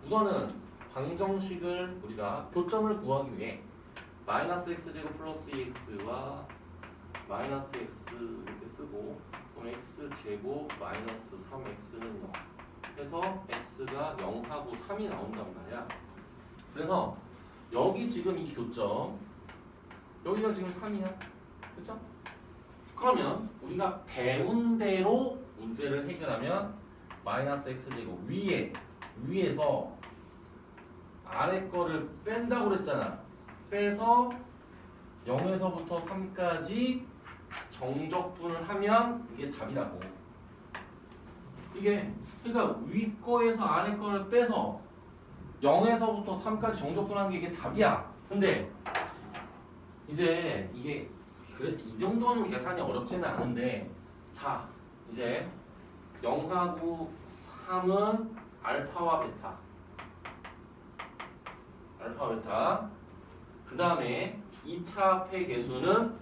A: 우선은 방정식을 우리가 교점을 구하기 위해 마이너스 x제곱 플러스 2x와 마이너스 x 이렇게 쓰고 그럼 x제곱 마이너스 3x는 0 해서 x가 0하고 3이 나온단 말이야. 그래서 여기 지금 이 교점 여기가 지금 3이야. 그쵸? 그러면 우리가 배운 대로 문제를 해결하면 마이너스 x제곱 위에서 아래 거를 뺀다고 그랬잖아. 빼서 0에서부터 3까지 정적분을 하면 이게 답이라고. 이게 그러니까 위 거에서 아래 거를 빼서 0에서부터 3까지 정적분하는 게 이게 답이야. 근데 이제 이게 그래 이 정도는 계산이 어렵지는 않은데 자 이제 0하고 3은 알파와 베타 그 다음에 2차 합의 개수는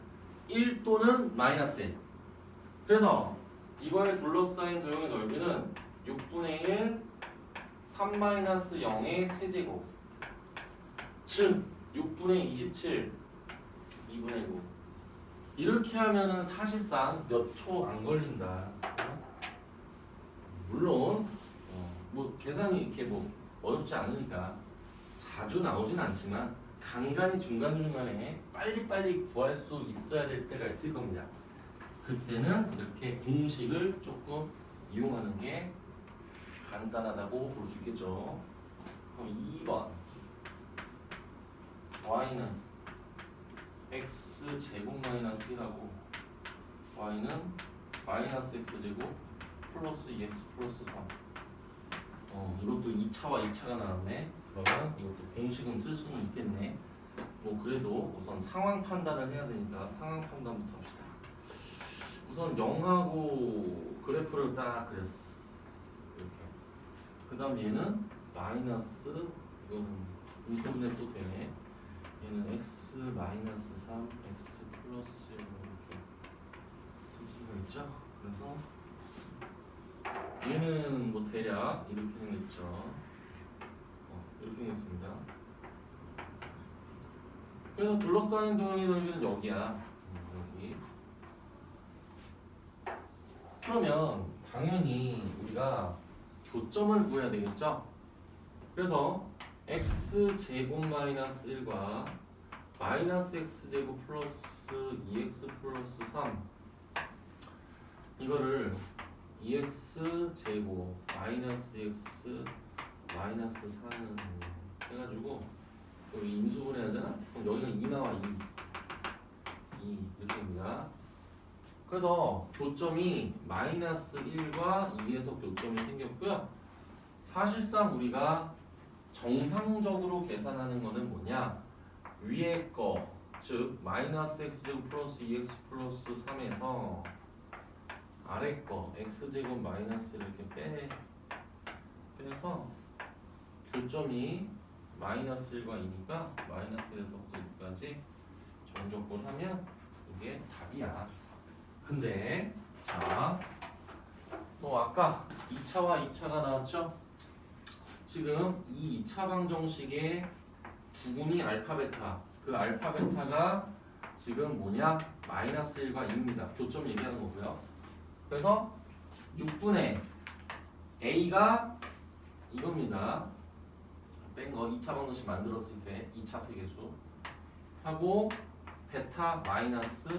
A: 1 또는 마이너스 1. 그래서 이거에 둘러싸인 도형의 넓이는 6분의 1 3-0의 세제곱 즉 6분의 27 2분의 9 이렇게 하면은 사실상 몇 초 안 걸린다. 물론 뭐 계산이 이렇게 뭐 어렵지 않으니까 자주 나오진 않지만 간간히 중간중간에 빨리빨리 구할 수 있어야 될 때가 있을 겁니다. 그때는 이렇게 공식을 조금 이용하는 게 간단하다고 볼 수 있겠죠. 그럼 2번 y는 x제곱 마이너스 1하고 y는 마이너스 x제곱 플러스 2x 플러스 3. 이것도 2차와 2차가 나왔네. 그러면 이것도 공식은 쓸 수는 있겠네. 뭐 그래도 우선 상황 판단을 해야 되니까 상황 판단부터 합시다. 우선 0하고 그래프를 딱 그렸어. 이렇게. 그 다음 얘는 마이너스 이거는 우소분해 또 되네. 얘는 x 마이너스 3 x 플러스 1 이렇게 쓸 수가 있죠. 그래서 얘는 뭐 대략 이렇게 생겼죠. 이렇게 생겼습니다. 그래서 둘러싸인 도형의 넓이는 여기야. 여기. 그러면 당연히 우리가 교점을 구해야 되겠죠? 그래서 x제곱 마이너스 1과 마이너스 x제곱 플러스 2x 플러스 3 이거를 2x제곱 마이너스 x 마이너스 4는 해가지고 여기 인수분해 하잖아? 그럼 여기가 2 나와 2 이렇게 됩니다. 그래서 교점이 마이너스 1과 2에서 교점이 생겼고요. 사실상 우리가 정상적으로 계산하는 거는 뭐냐? 위에 거, 즉 마이너스 x제곱 플러스 2x 플러스 3에서 아래 거 x제곱 마이너스 이렇게 빼서 교점이 마이너스 1과 2니까 마이너스 1에서 9까지 정적분 하면 이게 답이야. 근데 자, 뭐 아까 2차와 2차가 나왔죠? 지금 이 2차 방정식의 두분이 알파 베타. 그 알파 베타가 지금 뭐냐? 마이너스 1과 2입니다. 교점 얘기하는 거고요. 그래서 6분의 a가 이겁니다. 뺀 거 2차 방정식 만들었을 때 2차 폐계수 하고 베타 마이너스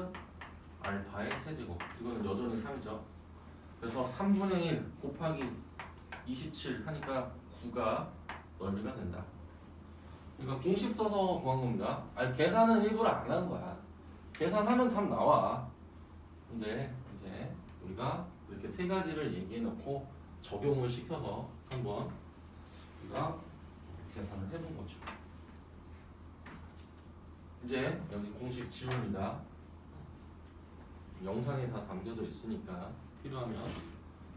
A: 알파의 세제곱. 이거는 여전히 3이죠. 그래서 3분의 1 곱하기 27 하니까 9가 넓이가 된다. 그러니까 공식 써서 구한 겁니다. 아니 계산은 일부러 안 하는 거야. 계산하면 답 나와. 근데 이제 우리가 이렇게 세 가지를 얘기해 놓고 적용을 시켜서 한번 우리가 계산을 해본 거죠. 이제 여기 공식 지웁니다. 영상에 다 담겨져 있으니까 필요하면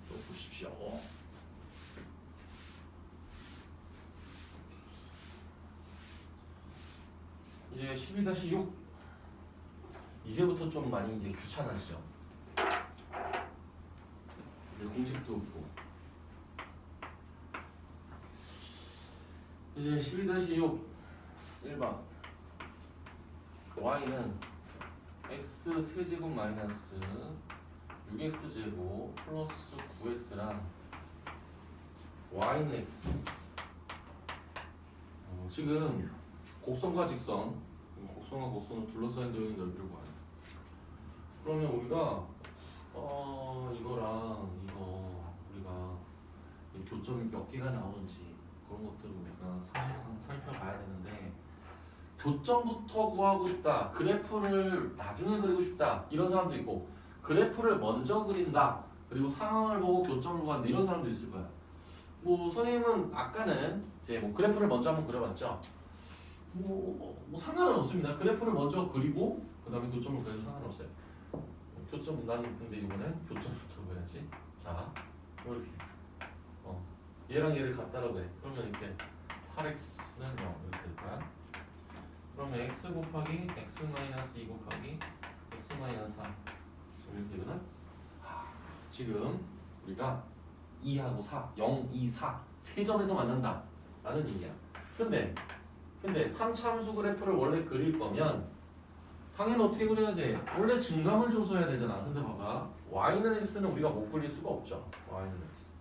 A: 또 보십시오. 이제 12-6 이제부터 좀 많이 이제 귀찮아지죠. 이제 공식도 없고 이제 12-6 1번 y는 x 세제곱 마이너스 6x제곱 플러스 9x랑 y는 x 지금 곡선과 직선 곡선과 곡선을 둘러싸인 도형의 넓이를 구하는 그러면 우리가 이거랑 이거 우리가 이 교점이 몇 개가 나오는지 그런 것들을 우리가 사실상 살펴봐야 되는데 교점부터 구하고 싶다. 그래프를 나중에 그리고 싶다. 이런 사람도 있고 그래프를 먼저 그린다. 그리고 상황을 보고 교점을 구한다. 이런 사람도 있을 거야. 뭐 선생님은 아까는 이제 뭐 그래프를 먼저 한번 그려봤죠. 뭐 상관은 없습니다. 그래프를 먼저 그리고 그 다음에 교점을 그려도 상관없어요. 교점 나는 근데 이번엔 교점부터 그려야지. 자 이렇게 얘랑 얘를 같다라고 해. 그러면 이렇게 8x는 0 이렇게 될 거야. 그러면 x 곱하기 x 마이너스 2 곱하기 x 마이너스 3 이렇게 되거든. 지금 우리가 2하고 4, 0, 2, 4 세 점에서 만난다 라는 얘기야. 근데 3차함수 그래프를 원래 그릴 거면 당연히 어떻게 그려야 돼? 원래 증감을 줘서 해야 되잖아. 근데 봐봐, y는 x는 우리가 못 그릴 수가 없죠. y는 x.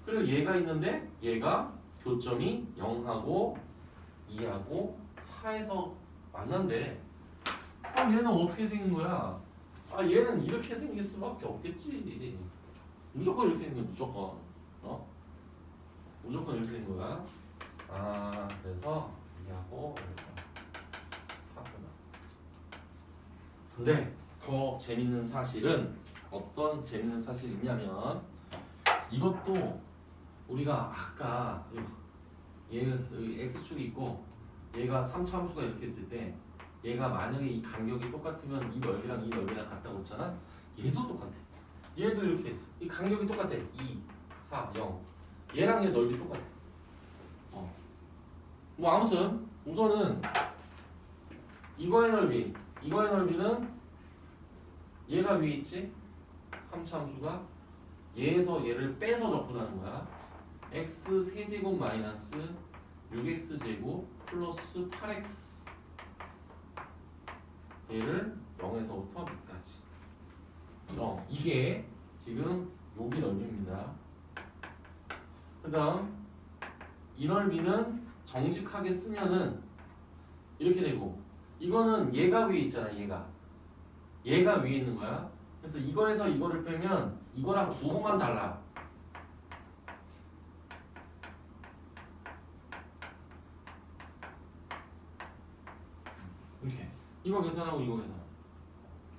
A: 그리고 얘가 있는데 얘가 교점이 0하고 2하고 4에서 만난대. 그럼 얘는 어떻게 생긴 거야? 얘는 이렇게 생길 수밖에 없겠지. 무조건 이렇게 생긴 거야. 무조건. 무조건 이렇게 생긴 거야. 그래서 2하고 4구나. 근데 더 재밌는 사실은 어떤 재밌는 사실이 있냐면 이것도 우리가 아까 얘 x축이 있고 얘가 3차 함수가 이렇게 있을 때 얘가 만약에 이 간격이 똑같으면 이 넓이랑 이 넓이랑 같다고 했잖아. 얘도 똑같아. 얘도 이렇게 있어. 이 간격이 똑같아. 2, 4, 0. 얘랑 얘 넓이 똑같아. 뭐 아무튼 우선은 이거의 넓이는 얘가 위에 있지. 3차 함수가 얘에서 얘를 빼서 접근하는 거야. x 세제곱 마이너스 6x 제곱 플러스 8x 얘를 0에서부터 b까지. 이게 지금 여기 넓이입니다. 그 다음 이 넓이는 정직하게 쓰면은 이렇게 되고 이거는 얘가 위에 있잖아. 얘가 위에 있는 거야. 그래서 이거에서 이거를 빼면 이거랑 부호만 달라. 이렇게 이거 계산하고 이거 계산하고.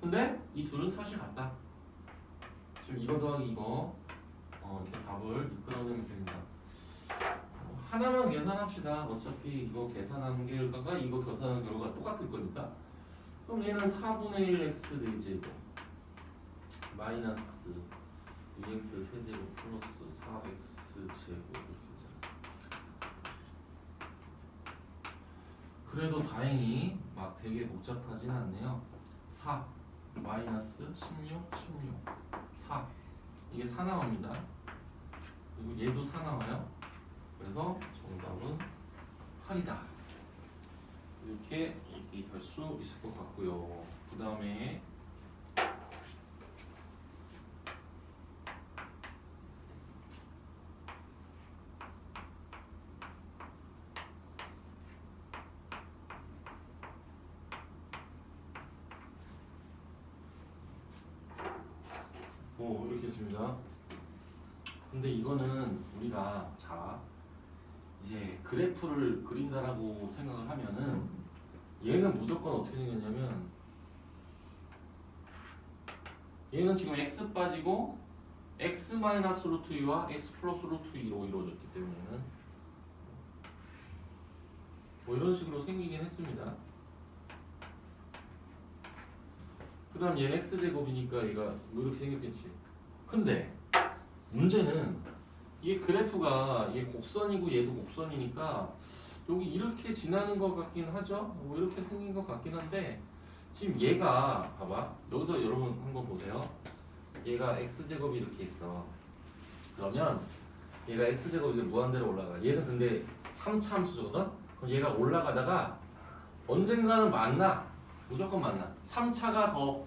A: 근데 이 둘은 사실 같다. 지금 이거 더하기 이거 이렇게 답을 이끌어내면 됩니다. 하나만 계산합시다. 어차피 이거 계산하는 결과가 이거 계산하는 결과가 똑같을 거니까. 그럼 얘는 4분의 1 x 4제곱 마이너스 2x 세제곱 플러스 4x 제곱 이렇게 되잖아. 그래도 다행히 막 되게 복잡하진 않네요. 4 마이너스 16 4 이게 4 나옵니다. 그리고 얘도 4 나와요. 그래서 정답은 8이다. 이렇게 얘기할 수 있을 것 같고요. 그 다음에 이렇게 했습니다. 근데 이거는 우리가 이제 그래프를 그린다라고 생각을 하면은 얘는 무조건 어떻게 생겼냐면 얘는 지금 x 빠지고 x 마이너스 루트 2와 x 플러스 루트 2로 이루어졌기 때문에는 뭐 이런 식으로 생기긴 했습니다. 그 다음 얘는 x제곱이니까 얘가 이렇게 생겼겠지. 근데 문제는 이게 그래프가 얘 곡선이고 얘도 곡선이니까 여기 이렇게 지나는 것 같긴 하죠. 뭐 이렇게 생긴 것 같긴 한데 지금 얘가 봐봐. 여기서 여러분 한번 보세요. 얘가 x제곱이 이렇게 있어. 그러면 얘가 x제곱이 무한대로 올라가. 얘는 근데 3차 함수거든. 그럼 얘가 올라가다가 언젠가는 만나. 무조건 만나. 3차가 더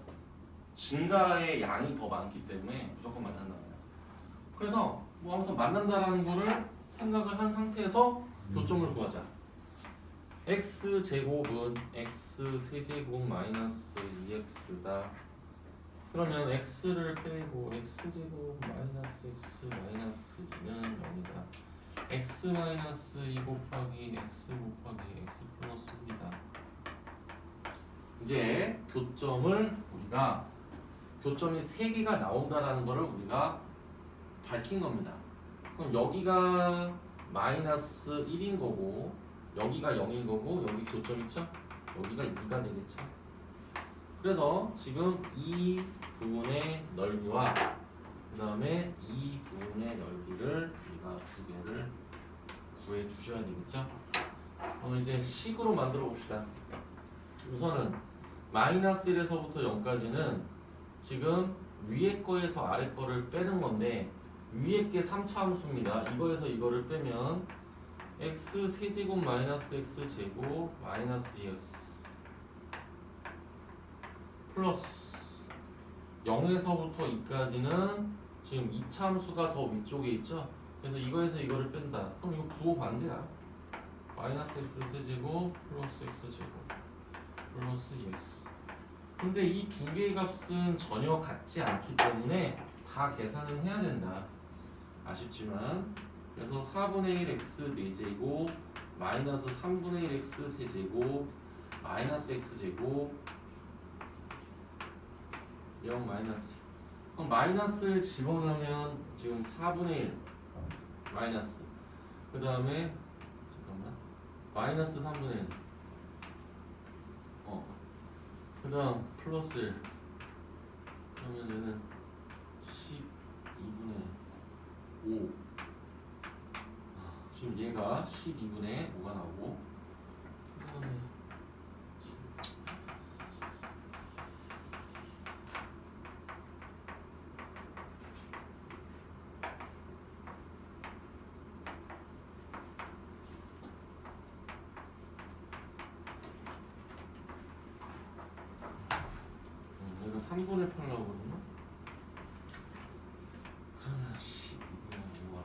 A: 증가의 양이 더 많기 때문에 무조건 만난다. 그래서 뭐 아무튼 만난다라는 거를 생각을 한 상태에서 교점을 구하자. x 제곱은 x 세제곱 마이너스 2x다. 그러면 x를 빼고 x제곱 마이너스 x 마이너스 2는 0이다. x 마이너스 2 곱하기 x 곱하기 x 플러스입니다. 이제 교점이 3개가 나온다라는 거를 우리가 밝힌 겁니다. 그럼 여기가 마이너스 1인 거고 여기가 0인 거고 여기 교점 있죠? 여기가 2가 되겠죠? 그래서 지금 이 부분의 넓이와 그 다음에 이 부분의 넓이를 우리가 두 개를 구해 주셔야 되겠죠? 이제 식으로 만들어 봅시다. 우선은 마이너스 1에서부터 0까지는 지금 위에 거에서 아래 거를 빼는 건데 위에 게 3차 함수입니다. 이거에서 이거를 빼면 x 세제곱 마이너스 x 제곱 마이너스 2x 플러스 0에서부터 2까지는 지금 2차 함수가 더 위쪽에 있죠. 그래서 이거에서 이거를 뺀다. 그럼 이거 부호 반대야. 마이너스 x 세제곱 플러스 x 제곱 플러스 2x. 근데 이 두 개의 값은 전혀 같지 않기 때문에 다 계산을 해야 된다. 아쉽지만 그래서 4분의 1 x 4제곱 마이너스 3분의 1 x 세제곱 마이너스 x 제곱 0 마이너스. 그럼 마이너스를 집어넣으면 지금 4분의 1 마이너스 그 다음에 잠깐만 마이너스 3분의 1 그 다음 플러스 1 그러면 얘는 12분의 5 지금 얘가 12분의 5가 나오고 그 다음에 얘가 3분의 8 나오거든요. 그러면 12분의 5가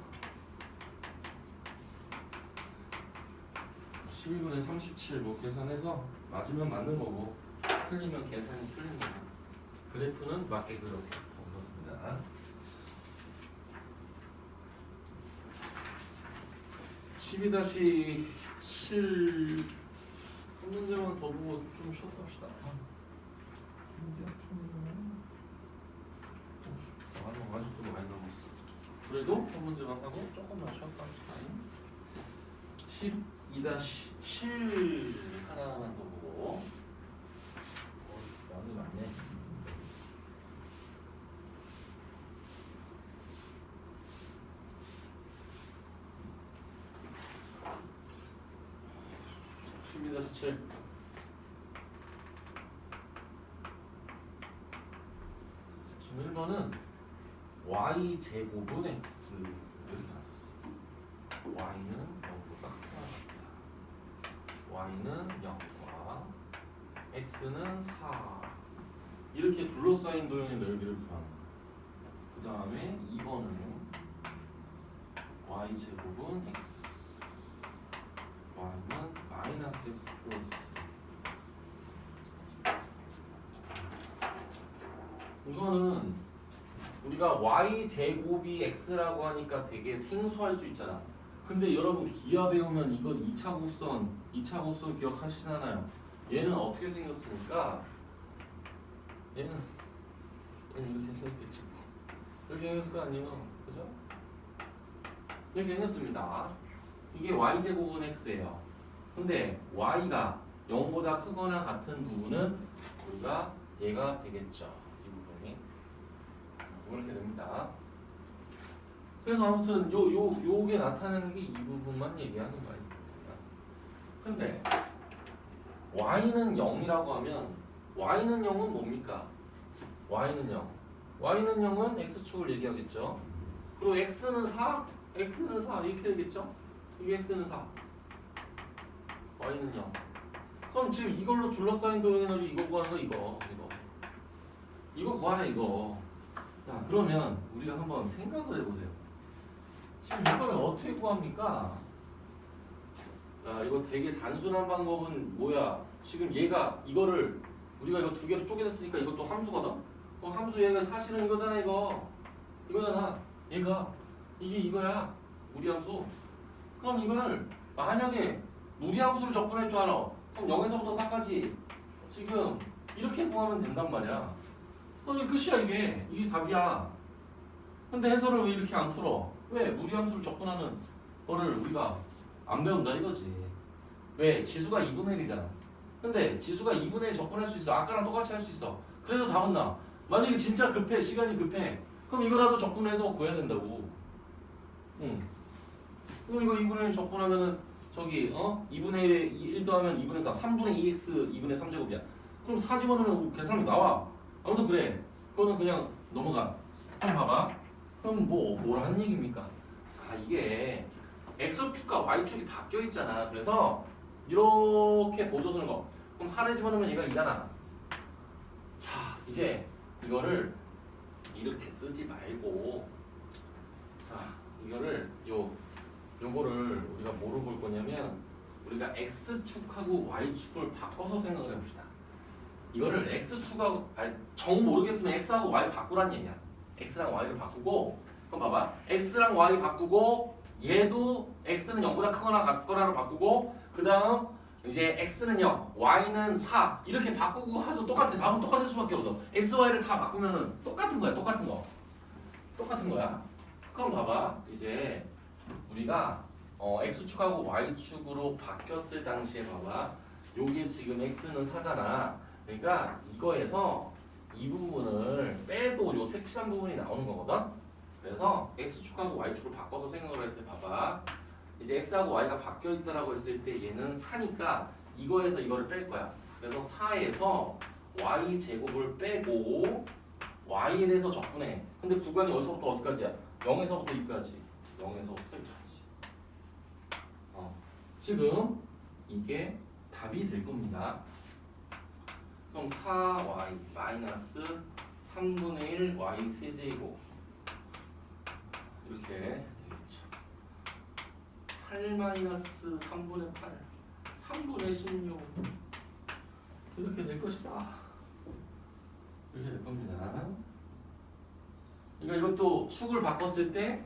A: 12분의 37 뭐 계산해서 맞으면 맞는 거고 틀리면 계산이 틀린 거고 그래프는 맞게 그렇습니다. 12-7 한 문제만 더 보고 좀 쉬었다 합시다. 아직도 많이 남았어. 그래도 한 문제만 하고 조금만 쉬었다 합시다. 12-7 하나만 더 보고 양이 많네. (12-7) 지금 1번은 y 제곱은 x 이렇게 나왔어. y는 0보다 크다. y는 0과 x는 4 이렇게 둘러싸인 도형의 넓이를 구하는 거야. 그 다음에 2번은 y 제곱은 x y는 마이너스 x 플러스 우선은 우리가 y 제곱이 x라고 하니까 되게 생소할 수 있잖아. 근데 여러분 기하 배우면 이건 2차 곡선 기억하시잖아요. 얘는 어떻게 생겼습니까? 얘는 이렇게 생겼겠지. 이렇게 생겼을 거 아니에요, 그죠? 이렇게 생겼습니다. 이게 y 제곱은 x예요. 근데 y가 0보다 크거나 같은 부분은 우리가 얘가 되겠죠. 이렇게 됩니다. 그래서 아무튼 요게 나타나는 게 이 부분만 얘기하는 거예요. 근데 y는 0이라고 하면 y는 0은 뭡니까? y는 0. y는 0은 x축을 얘기하겠죠. 그리고 x는 4, x는 4 이렇게 되겠죠. 이게 x는 4, y는 0. 그럼 지금 이걸로 둘러싸인 도형의 넓이 이거 구하는 거 이거 구하라 이거. 자, 그러면 우리가 한번 생각을 해보세요. 지금 이거를 어떻게 구합니까? 자, 이거 되게 단순한 방법은 뭐야? 지금 얘가 이거를 우리가 이거 두 개로 쪼개졌으니까 이것도 함수거든? 함수 얘가 사실은 이거잖아 이거잖아 얘가 이게 이거야 무리함수. 그럼 이거를 만약에 무리함수를 접근할 줄 알아. 그럼 0에서부터 4까지 지금 이렇게 구하면 된단 말이야. 이게 끝이야 이게 답이야. 근데 해설을 왜 이렇게 안 풀어? 왜? 무리함수를 접근하는 거를 우리가 안 배운다 이거지. 왜? 지수가 2분의 1이잖아. 근데 지수가 2분의 1 접근할 수 있어. 아까랑 똑같이 할 수 있어. 그래도 답은 나. 만약에 진짜 급해, 시간이 급해, 그럼 이거라도 접근해서 구해야 된다고. 응. 그럼 이거 2분의 1 접근하면은 저기 2분의 1에 1 더하면 2분의 3, 3분의 2x 2분의 3제곱이야. 그럼 4 집어넣으면 계산이 나와. 아무튼 그래. 그거는 그냥 넘어가. 한번 봐봐. 그럼 뭘 하는 얘기입니까? 이게 x축과 y축이 바뀌어 있잖아. 그래서 이렇게 보조서는 거. 그럼 4를 집어넣으면 얘가 2잖아. 자, 이제 이거를 이렇게 쓰지 말고, 자, 이거를 요거를 우리가 뭐로 볼 거냐면, 우리가 x축하고 y축을 바꿔서 생각을 해봅시다. 이거를 x축하고 정 모르겠으면 x하고 y 바꾸란 얘기야. x랑 y를 바꾸고, 그럼 봐봐. x랑 y 바꾸고, 얘도 x는 0보다 크거나 같거나로 바꾸고, 그 다음 이제 x는 0, y는 4 이렇게 바꾸고 해도 똑같아. 답은 똑같을 수밖에 없어. x, y를 다 바꾸면은 똑같은 거야. 똑같은 거야. 그럼 봐봐. 이제 우리가 x축하고 y축으로 바뀌었을 당시에 봐봐. 요게 지금 x는 4잖아. 그러니까 이거에서 이 부분을 빼도 요 색칠한 부분이 나오는 거거든. 그래서 x축하고 y축을 바꿔서 생각을 할 때 봐봐. 이제 x하고 y가 바뀌어 있다라고 했을 때 얘는 4니까 이거에서 이거를 뺄 거야. 그래서 4에서 y 제곱을 빼고 y에 대해서 적분해. 근데 구간이 어디서부터 어디까지야? 0에서부터 2까지. 0에서부터 2까지. 지금 이게 답이 될 겁니다. 그럼 4y 마이너스 3분의 1 y 세제곱 이렇게 되겠죠. 8 마이너스 3분의 8 3분의 16 이렇게 될 것이다. 이렇게 될 겁니다. 그러니까 이것도 축을 바꿨을 때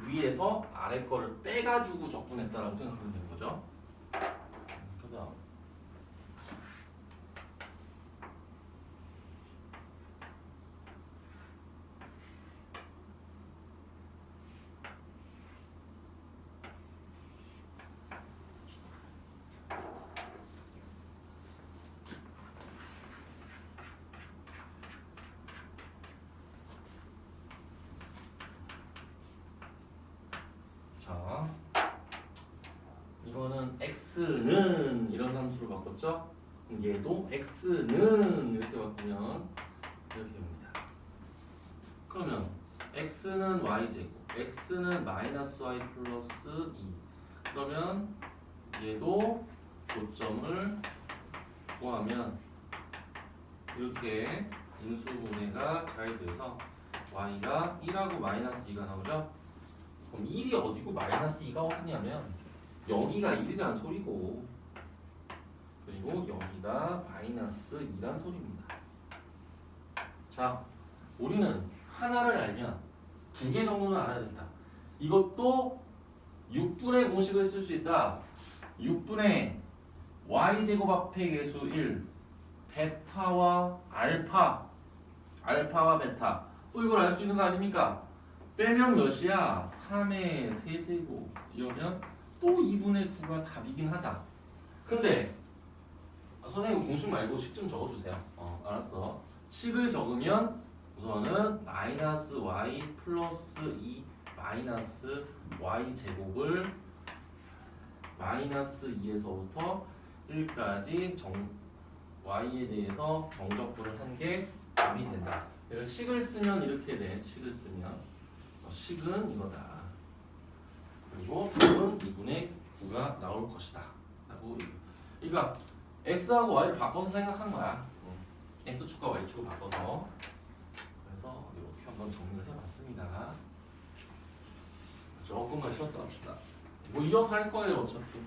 A: 위에서 아래 거를 빼가지고 적분했다라고 생각하면 되는 거죠. 그다음 자, 이거는 x는 이런 함수로 바꿨죠? 얘도 x는 이렇게 바꾸면 이렇게 됩니다. 그러면 x는 y제곱, x는 마이너스 y 플러스 2. 그러면 얘도 고점을 구하면 이렇게 인수분해가 잘 돼서 y가 1하고 마이너스 2가 나오죠? 그럼 1이 어디고 마이너스 2가 어디냐면 여기가 1이란 소리고 그리고 여기가 마이너스 2란 소리입니다. 자, 우리는 하나를 알면 두 개 정도는 알아야 된다. 이것도 6분의 공식을 쓸 수 있다. 6분의 y제곱 앞에 계수 1 베타와 알파와 베타 이걸 알 수 있는 거 아닙니까? 빼면 몇이야? 3의 세제곱 이러면 또 2분의 9가 답이긴 하다. 근데 선생님 공식 말고 식 좀 적어주세요. 알았어. 식을 적으면 우선은 마이너스 y 플러스 2 마이너스 y 제곱을 마이너스 2에서부터 1까지 y에 대해서 정적분을 한 게 답이 된다. 그래서 식을 쓰면 이렇게 돼. 식을 쓰면 식은 이거다. 그리고 답은 2분의 9가 나올 것이다. 라고. 그러니까 x하고 y를 바꿔서 생각한 거야. x축과 y축을 바꿔서. 그래서 이렇게 한번 정리를 해봤습니다. 조금만 쉬었다 합시다. 뭐 이어서 할 거예요 어차피.